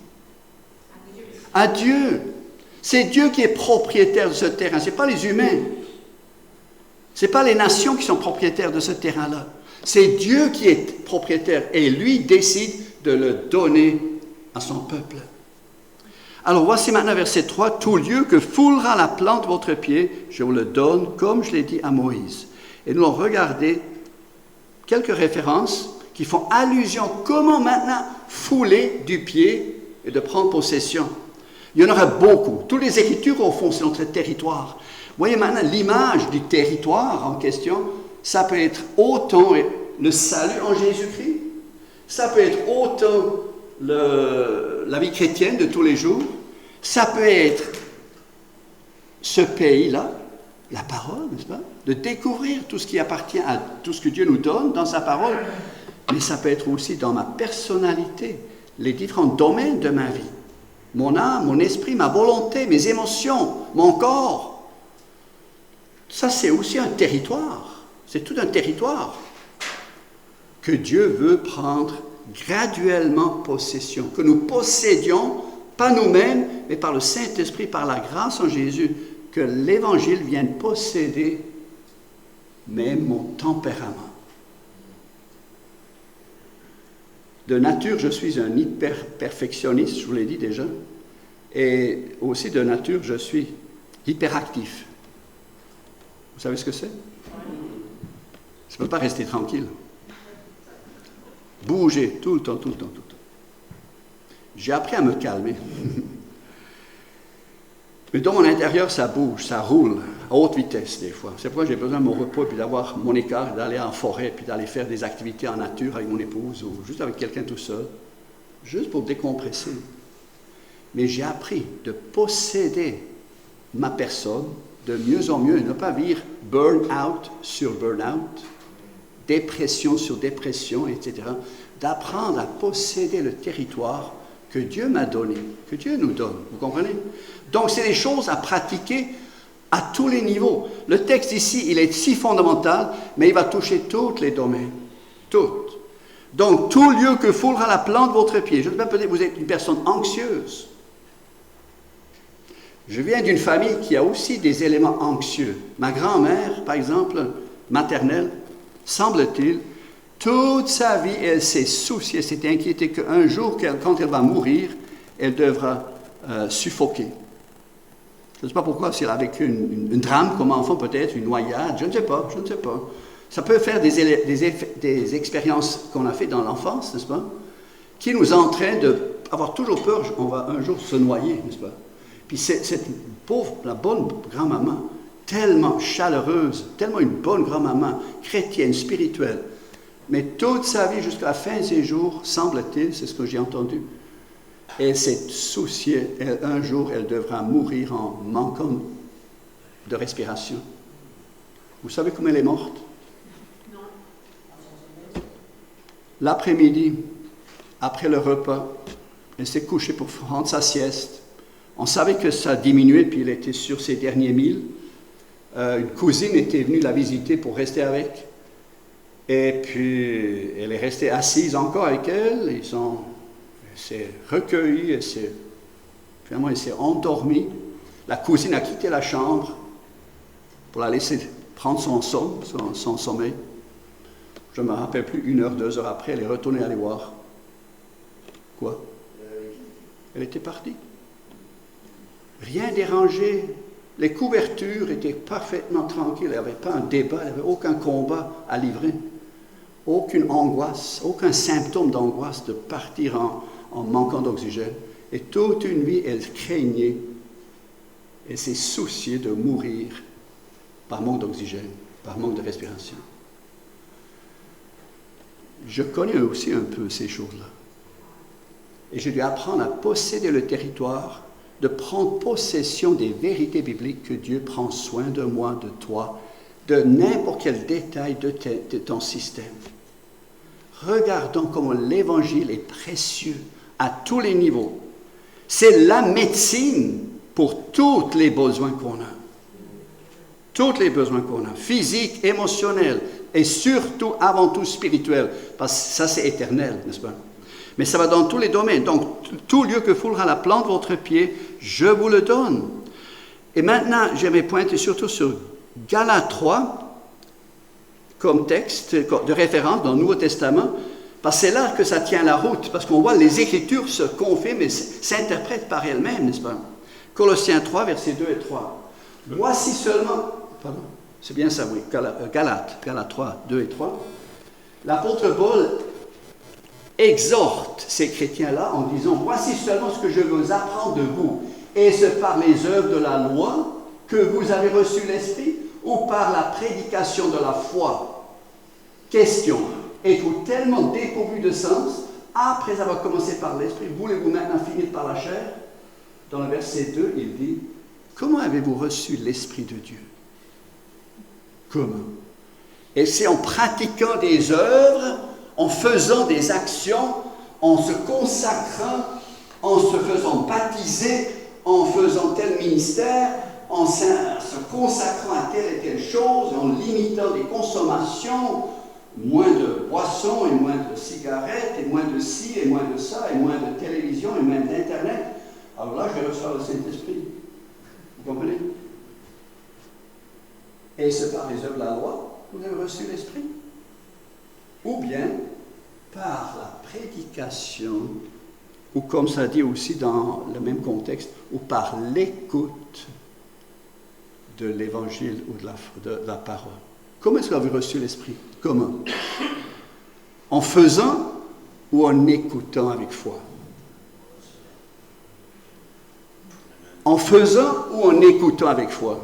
À Dieu. C'est Dieu qui est propriétaire de ce terrain, ce n'est pas les humains. Ce n'est pas les nations qui sont propriétaires de ce terrain-là. C'est Dieu qui est propriétaire et lui décide de le donner à son peuple. Alors voici maintenant verset 3. « Tout lieu que foulera la plante de votre pied, je vous le donne, comme je l'ai dit à Moïse. » Et nous allons regarder quelques références qui font allusion comment maintenant fouler du pied et de prendre possession. Il y en aura beaucoup. Toutes les Écritures, au fond, c'est notre territoire. Vous voyez maintenant l'image du territoire en question. Ça peut être autant le salut en Jésus-Christ. Ça peut être autant la vie chrétienne de tous les jours. Ça peut être ce pays-là, la parole, n'est-ce pas? De découvrir tout ce qui appartient à tout ce que Dieu nous donne dans sa parole. Mais ça peut être aussi dans ma personnalité, les différents domaines de ma vie. Mon âme, mon esprit, ma volonté, mes émotions, mon corps. Ça, c'est aussi un territoire. C'est tout un territoire que Dieu veut prendre graduellement possession. Que nous possédions, pas nous-mêmes, mais par le Saint-Esprit, par la grâce en Jésus, que l'Évangile vienne posséder même mon tempérament. De nature, je suis un hyper-perfectionniste, je vous l'ai dit déjà, et aussi de nature, je suis hyperactif. Vous savez ce que c'est? Je ne peux pas rester tranquille. Bouger tout le temps, tout le temps, tout le temps. J'ai appris à me calmer. Mais dans mon intérieur, ça bouge, ça roule à haute vitesse des fois. C'est pourquoi j'ai besoin de mon repos, puis d'avoir mon écart, d'aller en forêt, puis d'aller faire des activités en nature avec mon épouse, ou juste avec quelqu'un tout seul, juste pour décompresser. Mais j'ai appris de posséder ma personne de mieux en mieux, et ne pas vivre burn-out sur burn-out, dépression sur dépression, etc. D'apprendre à posséder le territoire que Dieu m'a donné, que Dieu nous donne. Vous comprenez? Donc, c'est des choses à pratiquer à tous les niveaux. Le texte ici, il est si fondamental, mais il va toucher tous les domaines. Toutes. Donc, tout lieu que foulera la plante de votre pied. Je ne sais pas, peut-être vous êtes une personne anxieuse. Je viens d'une famille qui a aussi des éléments anxieux. Ma grand-mère, par exemple, maternelle, semble-t-il, toute sa vie, elle s'est souciée, s'est inquiétée qu'un jour, quand elle va mourir, elle devra suffoquer. Je ne sais pas pourquoi, si elle a vécu une drame comme enfant, peut-être, une noyade, je ne sais pas. Ça peut faire des expériences qu'on a faites dans l'enfance, n'est-ce pas, qui nous entraînent d'avoir toujours peur, on va un jour se noyer, n'est-ce pas. Puis cette pauvre, la bonne grand-maman, tellement chaleureuse, tellement une bonne grand-maman, chrétienne, spirituelle, mais toute sa vie, jusqu'à la fin de ses jours, semble-t-il, c'est ce que j'ai entendu, elle s'est souciée, un jour, elle devra mourir en manquant de respiration. Vous savez comment elle est morte? Non. L'après-midi, après le repas, elle s'est couchée pour prendre sa sieste. On savait que ça diminuait, puis elle était sur ses derniers milles. Une cousine était venue la visiter pour rester avec. Et puis, elle est restée assise encore avec elle. Elle s'est recueillie, finalement, elle s'est endormie. La cousine a quitté la chambre pour la laisser prendre son sommeil. Je ne me rappelle plus, 1 heure, 2 heures après, elle est retournée aller voir. Quoi? Elle était partie. Rien dérangé. Les couvertures étaient parfaitement tranquilles. Il n'y avait pas un débat, il n'y avait aucun combat à livrer. Aucune angoisse, aucun symptôme d'angoisse de partir en manquant d'oxygène. Et toute une vie, elle craignait, elle s'est souciée de mourir par manque d'oxygène, par manque de respiration. Je connais aussi un peu ces choses-là. Et j'ai dû apprendre à posséder le territoire, de prendre possession des vérités bibliques que Dieu prend soin de moi, de toi, de n'importe quel détail de ton système. Regardons comment l'Évangile est précieux à tous les niveaux. C'est la médecine pour tous les besoins qu'on a. Tous les besoins qu'on a, physiques, émotionnels, et surtout, avant tout, spirituels, parce que ça, c'est éternel, n'est-ce pas? Mais ça va dans tous les domaines. Donc, tout lieu que foulera la plante de votre pied, je vous le donne. Et maintenant, j'aimerais pointer surtout sur Galates 3, comme texte de référence dans le Nouveau Testament, parce que c'est là que ça tient la route, parce qu'on voit les Écritures se confirment et s'interprètent par elles-mêmes, n'est-ce pas? Colossiens 3, versets 2 et 3. Voici seulement, pardon, c'est bien ça, oui, Galates 3, 2 et 3. L'apôtre Paul exhorte ces chrétiens-là en disant, voici seulement ce que je veux apprendre de vous, et ce par les œuvres de la loi que vous avez reçu l'Esprit, ou par la prédication de la foi. Question, êtes-vous tellement dépourvu de sens, après avoir commencé par l'Esprit, voulez-vous maintenant finir par la chair? Dans le verset 2, il dit, comment avez-vous reçu l'Esprit de Dieu? Comment? Et c'est en pratiquant des œuvres, en faisant des actions, en se consacrant, en se faisant baptiser, en faisant tel ministère, en se consacrant à telle et telle chose, en limitant des consommations, moins de boissons et moins de cigarettes, et moins de ci et moins de ça, et moins de télévision et même d'Internet. Alors là, je vais recevoir le Saint-Esprit. Vous comprenez? Et c'est par les œuvres de la loi que vous avez reçu l'Esprit. Ou bien par la prédication, ou comme ça dit aussi dans le même contexte, ou par l'écoute de l'Évangile ou de la parole. Comment est-ce que vous avez reçu l'Esprit? Comment? En faisant ou en écoutant avec foi? En faisant ou en écoutant avec foi?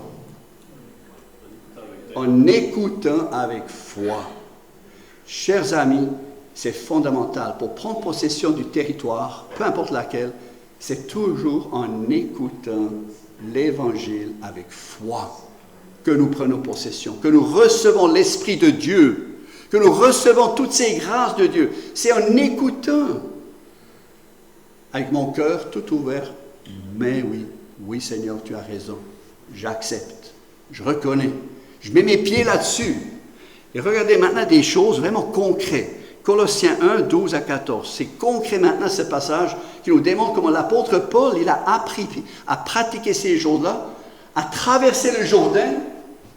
En écoutant avec foi. Chers amis, c'est fondamental. Pour prendre possession du territoire, peu importe laquelle, c'est toujours en écoutant l'Évangile avec foi que nous prenons possession, que nous recevons l'Esprit de Dieu, que nous recevons toutes ces grâces de Dieu. C'est en écoutant, avec mon cœur tout ouvert, mais oui Seigneur, tu as raison, j'accepte, je reconnais, je mets mes pieds là-dessus. Et regardez maintenant des choses vraiment concrètes. Colossiens 1, 12 à 14. C'est concret maintenant ce passage qui nous démontre comment l'apôtre Paul, il a appris à pratiquer ces choses-là, à traverser le Jourdain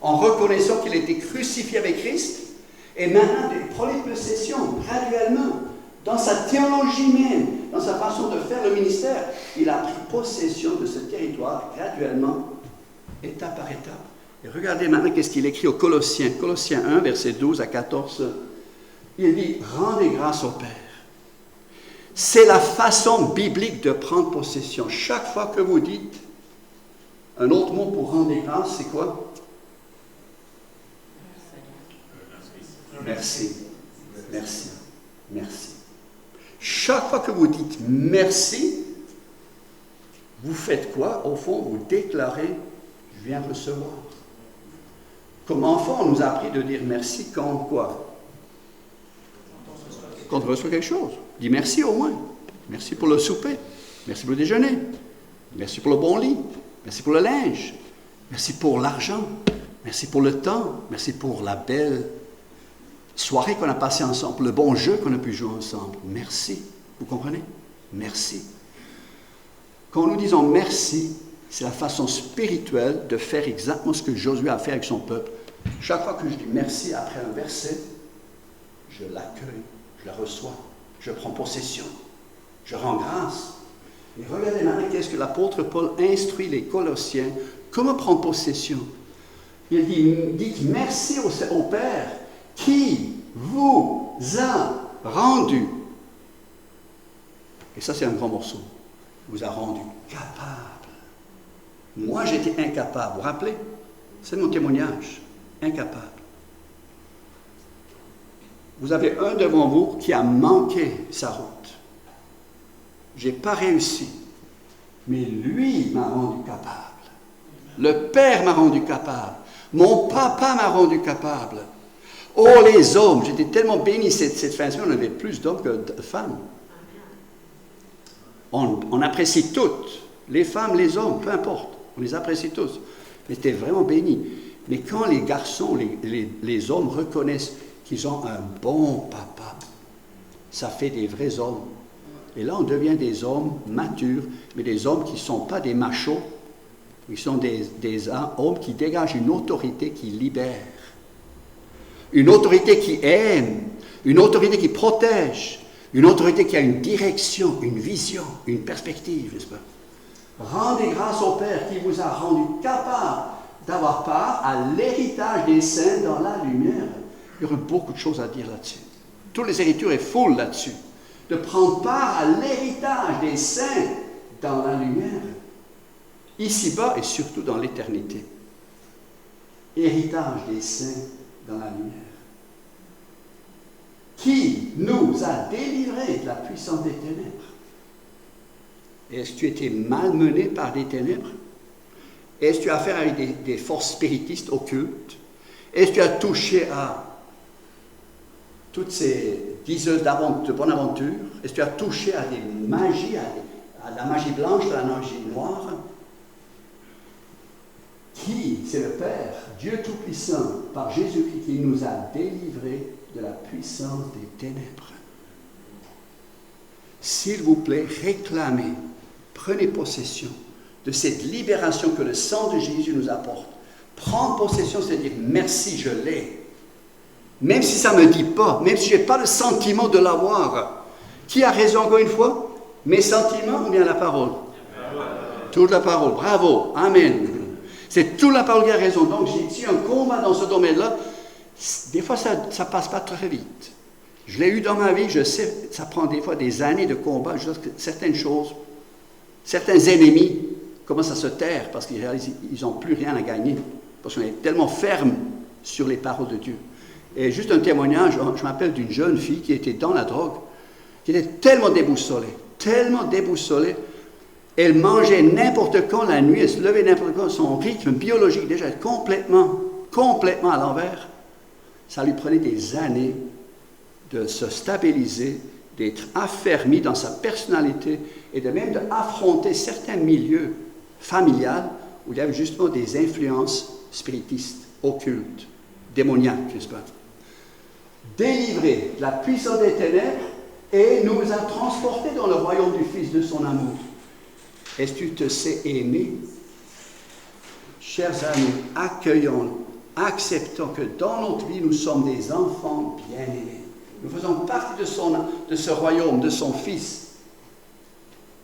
en reconnaissant qu'il a été crucifié avec Christ, et maintenant de prendre possession graduellement, dans sa théologie même, dans sa façon de faire le ministère, il a pris possession de ce territoire graduellement, étape par étape. Et regardez maintenant qu'est-ce qu'il écrit aux Colossiens. Colossiens 1, versets 12 à 14. Il dit, rendez grâce au Père. C'est la façon biblique de prendre possession. Chaque fois que vous dites, un autre mot pour rendre grâce, c'est quoi? Merci. Merci. Merci. Chaque fois que vous dites merci, vous faites quoi? Au fond, vous déclarez, je viens recevoir. Comme enfant, on nous a appris de dire merci quand quoi? Quand on reçoit quelque chose. Dis merci au moins. Merci pour le souper. Merci pour le déjeuner. Merci pour le bon lit. Merci pour le linge. Merci pour l'argent. Merci pour le temps. Merci pour la belle soirée qu'on a passée ensemble, pour le bon jeu qu'on a pu jouer ensemble. Merci. Vous comprenez? Merci. Quand nous disons merci, c'est la façon spirituelle de faire exactement ce que Josué a fait avec son peuple. Chaque fois que je dis merci après un verset, je l'accueille, je la reçois, je prends possession, je rends grâce. Et regardez maintenant qu'est-ce que l'apôtre Paul instruit les Colossiens, comment prendre possession. Il dit, dites merci au Père qui vous a rendu. Et ça c'est un grand morceau. Vous a rendu capable. Moi j'étais incapable, vous vous rappelez? C'est mon témoignage. Incapable. Vous avez un devant vous qui a manqué sa route. Je n'ai pas réussi. Mais lui m'a rendu capable. Le Père m'a rendu capable. Mon papa m'a rendu capable. Oh les hommes, j'étais tellement béni cette fin de semaine, on avait plus d'hommes que de femmes. On apprécie toutes, les femmes, les hommes, peu importe. On les apprécie tous. Mais j'étais vraiment béni. Mais quand les garçons, les hommes reconnaissent qu'ils ont un bon papa, ça fait des vrais hommes. Et là, on devient des hommes matures, mais des hommes qui ne sont pas des machos, ils sont des hommes qui dégagent une autorité qui libère. une autorité qui aime, une autorité qui protège, une autorité qui a une direction, une vision, une perspective, n'est-ce pas? Rendez grâce au Père qui vous a rendu capable d'avoir part à l'héritage des saints dans la lumière. Il y aurait beaucoup de choses à dire là-dessus. Toutes les Écritures sont full là-dessus. De prendre part à l'héritage des saints dans la lumière. Ici-bas et surtout dans l'éternité. Héritage des saints dans la lumière. Qui nous a délivrés de la puissance des ténèbres? Est-ce que tu étais malmené par des ténèbres? Est-ce que tu as affaire avec des forces spiritistes occultes? Est-ce que tu as touché à toutes ces diseuses de bonne aventure? Est-ce que tu as touché à des magies, à la magie blanche, à la magie noire? Qui? C'est le Père, Dieu Tout-Puissant, par Jésus-Christ, qui nous a délivrés de la puissance des ténèbres. S'il vous plaît, réclamez, prenez possession de cette libération que le sang de Jésus nous apporte. Prendre possession, c'est dire merci, je l'ai. Même si ça ne me dit pas, même si je n'ai pas le sentiment de l'avoir. Qui a raison encore une fois? Mes sentiments ou bien la parole? Toute la parole. Bravo. Amen. C'est toute la parole qui a raison. Donc, si un combat dans ce domaine-là, des fois, ça ne passe pas très vite. Je l'ai eu dans ma vie, je sais, ça prend des fois des années de combat, jusqu'à ce que certaines choses, certains ennemis commencent à se taire parce qu'ils réalisent qu'ils n'ont plus rien à gagner, parce qu'on est tellement ferme sur les paroles de Dieu. Et juste un témoignage, je m'appelle d'une jeune fille qui était dans la drogue, qui était tellement déboussolée, elle mangeait n'importe quand la nuit, elle se levait n'importe quand, son rythme biologique déjà complètement à l'envers. Ça lui prenait des années de se stabiliser, d'être affermi dans sa personnalité et de même d'affronter certains milieux familiaux où il y avait justement des influences spiritistes, occultes, démoniaques, n'est-ce pas? Délivré de la puissance des ténèbres et nous a transportés dans le royaume du Fils de son amour. Est-ce que tu te sais aimer? Chers amis, accueillons-le, acceptons que dans notre vie, nous sommes des enfants bien-aimés. Nous faisons partie de ce royaume, de son Fils,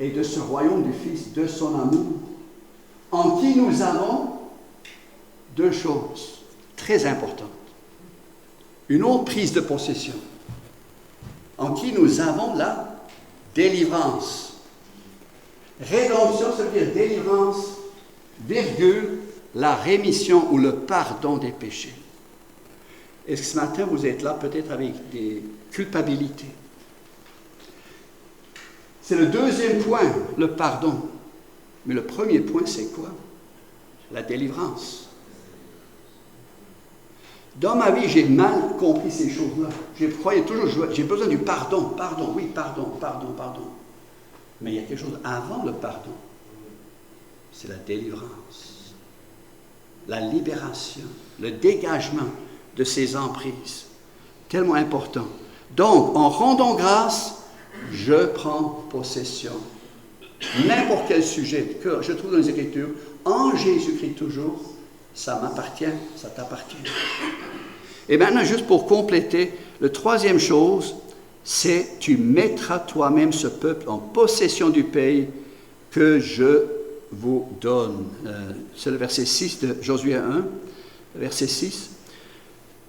et de ce royaume du Fils, de son amour, en qui nous avons deux choses très importantes. Une autre prise de possession, en qui nous avons la délivrance. Rédemption, ça veut dire délivrance, virgule, la rémission ou le pardon des péchés. Est-ce que ce matin, vous êtes là peut-être avec des culpabilités? C'est le deuxième point, le pardon. Mais le premier point, c'est quoi? La délivrance. Dans ma vie, j'ai mal compris ces choses-là. Je croyais toujours, j'ai besoin du pardon. Pardon. Mais il y a quelque chose avant le pardon. C'est la délivrance. La libération, le dégagement de ces emprises. Tellement important. Donc, en rendant grâce, je prends possession. N'importe quel sujet que je trouve dans les Écritures, en Jésus-Christ toujours, ça m'appartient, ça t'appartient. Et maintenant, juste pour compléter, la troisième chose, c'est tu mettras toi-même ce peuple en possession du pays que je vous donne. C'est le verset 6 de Josué 1, verset 6,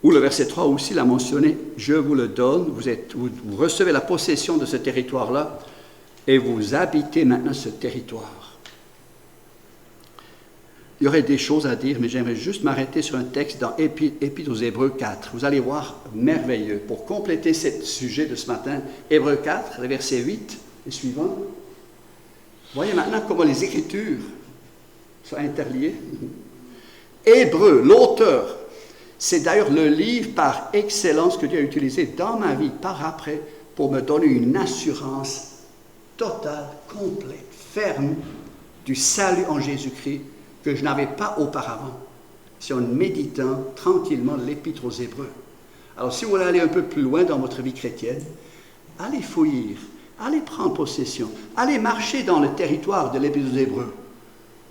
ou le verset 3 aussi l'a mentionné, je vous le donne, vous recevez la possession de ce territoire-là et vous habitez maintenant ce territoire. Il y aurait des choses à dire, mais j'aimerais juste m'arrêter sur un texte dans Épître aux Hébreux 4. Vous allez voir, merveilleux. Pour compléter ce sujet de ce matin, Hébreux 4, le verset 8 et suivant. Voyez maintenant comment les Écritures sont interliées. Hébreux, l'auteur, c'est d'ailleurs le livre par excellence que Dieu a utilisé dans ma vie, par après, pour me donner une assurance totale, complète, ferme du salut en Jésus-Christ que je n'avais pas auparavant, si en méditant tranquillement l'Épître aux Hébreux. Alors, si vous voulez aller un peu plus loin dans votre vie chrétienne, allez fouiller, allez prendre possession, allez marcher dans le territoire de l'Épître aux Hébreux.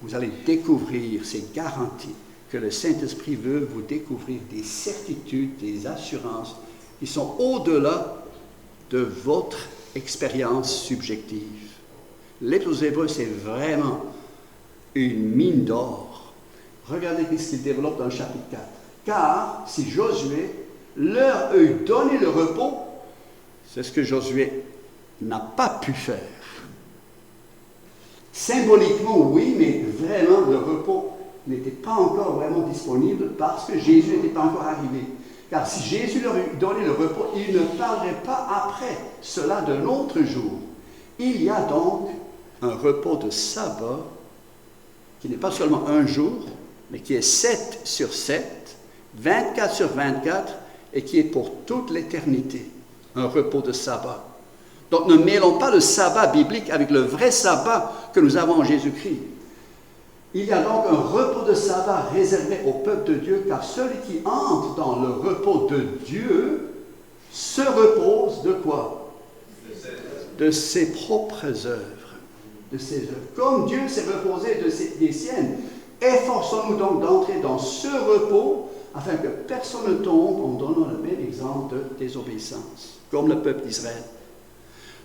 Vous allez découvrir ces garanties que le Saint-Esprit veut vous découvrir des certitudes, des assurances qui sont au-delà de votre expérience subjective. L'Épître aux Hébreux, c'est vraiment une mine d'or. Regardez ce qu'il développe dans le chapitre 4. Car si Josué leur eût donné le repos, c'est ce que Josué n'a pas pu faire. Symboliquement, oui, mais vraiment, le repos n'était pas encore vraiment disponible parce que Jésus n'était pas encore arrivé. Car si Jésus leur eût donné le repos, il ne parlerait pas après cela d'un autre jour. Il y a donc un repos de sabbat qui n'est pas seulement un jour, mais qui est 7 sur 7, 24 sur 24, et qui est pour toute l'éternité, un repos de sabbat. Donc ne mêlons pas le sabbat biblique avec le vrai sabbat que nous avons en Jésus-Christ. Il y a donc un repos de sabbat réservé au peuple de Dieu, car celui qui entre dans le repos de Dieu se repose de quoi? De ses propres œuvres. De ses œuvres. Comme Dieu s'est reposé des siennes, efforçons-nous donc d'entrer dans ce repos afin que personne ne tombe en donnant le même exemple de désobéissance, comme le peuple d'Israël.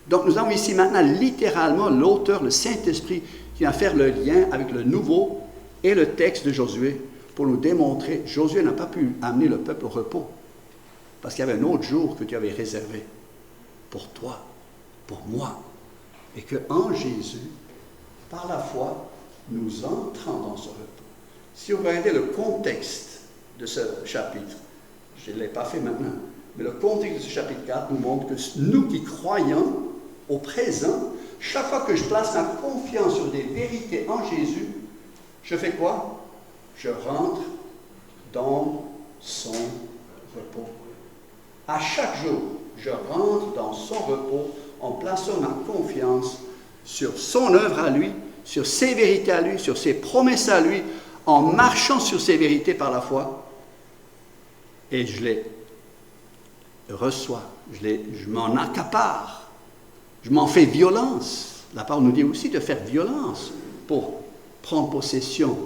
Donc nous avons ici maintenant littéralement l'auteur, le Saint-Esprit, qui va faire le lien avec le Nouveau et le texte de Josué pour nous démontrer que Josué n'a pas pu amener le peuple au repos parce qu'il y avait un autre jour que tu avais réservé pour toi, pour moi, et qu'en Jésus, par la foi, nous entrons dans ce repos. Si vous regardez le contexte de ce chapitre, je ne l'ai pas fait maintenant, mais le contexte de ce chapitre 4 nous montre que nous qui croyons au présent, chaque fois que je place ma confiance sur des vérités en Jésus, je fais quoi? Je rentre dans son repos. À chaque jour, je rentre dans son repos en plaçant ma confiance sur son œuvre à lui, sur ses vérités à lui, sur ses promesses à lui, en marchant sur ses vérités par la foi. Et je les reçois, je m'en accapare, je m'en fais violence. La parole nous dit aussi de faire violence pour prendre possession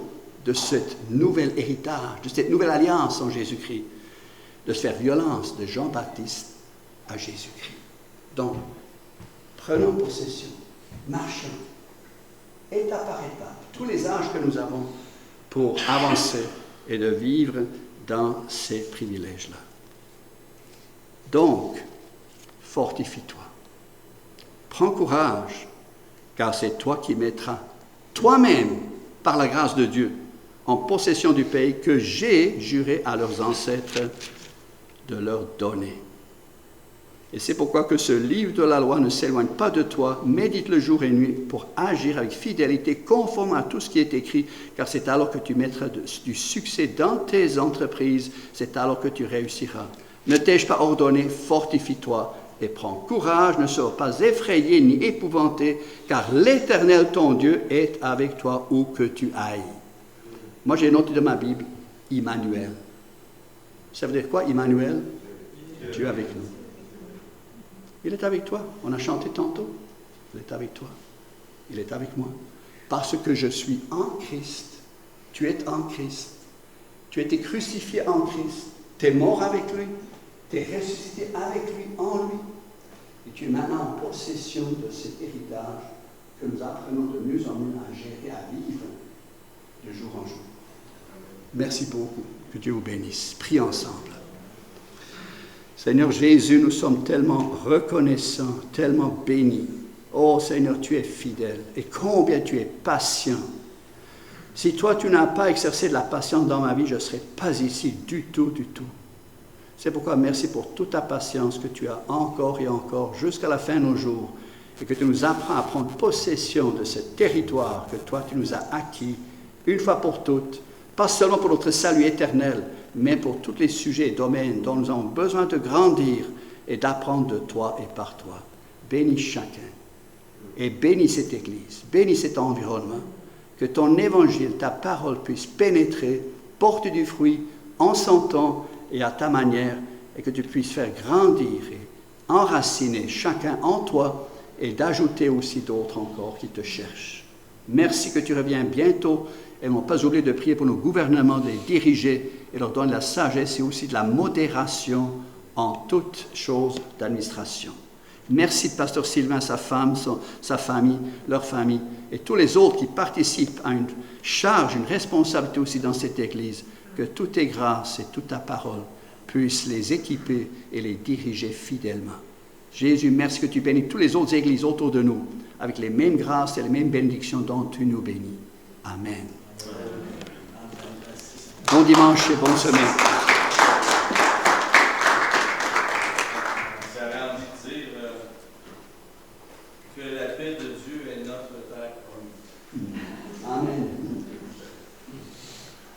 de ce nouvel héritage, de cette nouvelle alliance en Jésus-Christ, de se faire violence de Jean-Baptiste à Jésus-Christ. Donc, prenons possession, marchons, étape par étape, tous les âges que nous avons pour avancer et de vivre dans ces privilèges-là. Donc, fortifie-toi. Prends courage, car c'est toi qui mettras toi-même, par la grâce de Dieu, en possession du pays que j'ai juré à leurs ancêtres de leur donner. Et c'est pourquoi que ce livre de la loi ne s'éloigne pas de toi, médite-le jour et nuit pour agir avec fidélité conforme à tout ce qui est écrit, car c'est alors que tu mettras du succès dans tes entreprises, c'est alors que tu réussiras. Ne t'ai-je pas ordonné, fortifie-toi et prends courage, ne sois pas effrayé ni épouvanté, car l'Éternel ton Dieu est avec toi où que tu ailles. Moi j'ai noté dans ma Bible, Immanuel. Ça veut dire quoi, Immanuel? Dieu avec nous. Il est avec toi. On a chanté tantôt. Il est avec toi. Il est avec moi. Parce que je suis en Christ. Tu es en Christ. Tu as été crucifié en Christ. Tu es mort avec lui. Tu es ressuscité avec lui, en lui. Et tu es maintenant en possession de cet héritage que nous apprenons de mieux en mieux à gérer, à vivre de jour en jour. Merci beaucoup. Que Dieu vous bénisse. Prions ensemble. Seigneur Jésus, nous sommes tellement reconnaissants, tellement bénis. Oh Seigneur, tu es fidèle et combien tu es patient. Si toi, tu n'as pas exercé de la patience dans ma vie, je ne serais pas ici du tout, du tout. C'est pourquoi merci pour toute ta patience que tu as encore et encore jusqu'à la fin de nos jours et que tu nous apprends à prendre possession de ce territoire que toi, tu nous as acquis une fois pour toutes, pas seulement pour notre salut éternel, mais pour tous les sujets et domaines dont nous avons besoin de grandir et d'apprendre de toi et par toi. Bénis chacun et bénis cette Église, bénis cet environnement, que ton évangile, ta parole puisse pénétrer, porter du fruit en son temps et à ta manière, et que tu puisses faire grandir et enraciner chacun en toi et d'ajouter aussi d'autres encore qui te cherchent. Merci que tu reviens bientôt Elles n'ont pas oublié de prier pour nos gouvernements, de les diriger et leur donner de la sagesse et aussi de la modération en toutes choses d'administration. Merci de Pasteur Sylvain, sa femme, sa famille, leur famille et tous les autres qui participent à une charge, une responsabilité aussi dans cette Église. Que toutes tes grâces et toute ta parole puissent les équiper et les diriger fidèlement. Jésus, merci que tu bénis toutes les autres églises autour de nous avec les mêmes grâces et les mêmes bénédictions dont tu nous bénis. Amen. Bon dimanche et bonne semaine.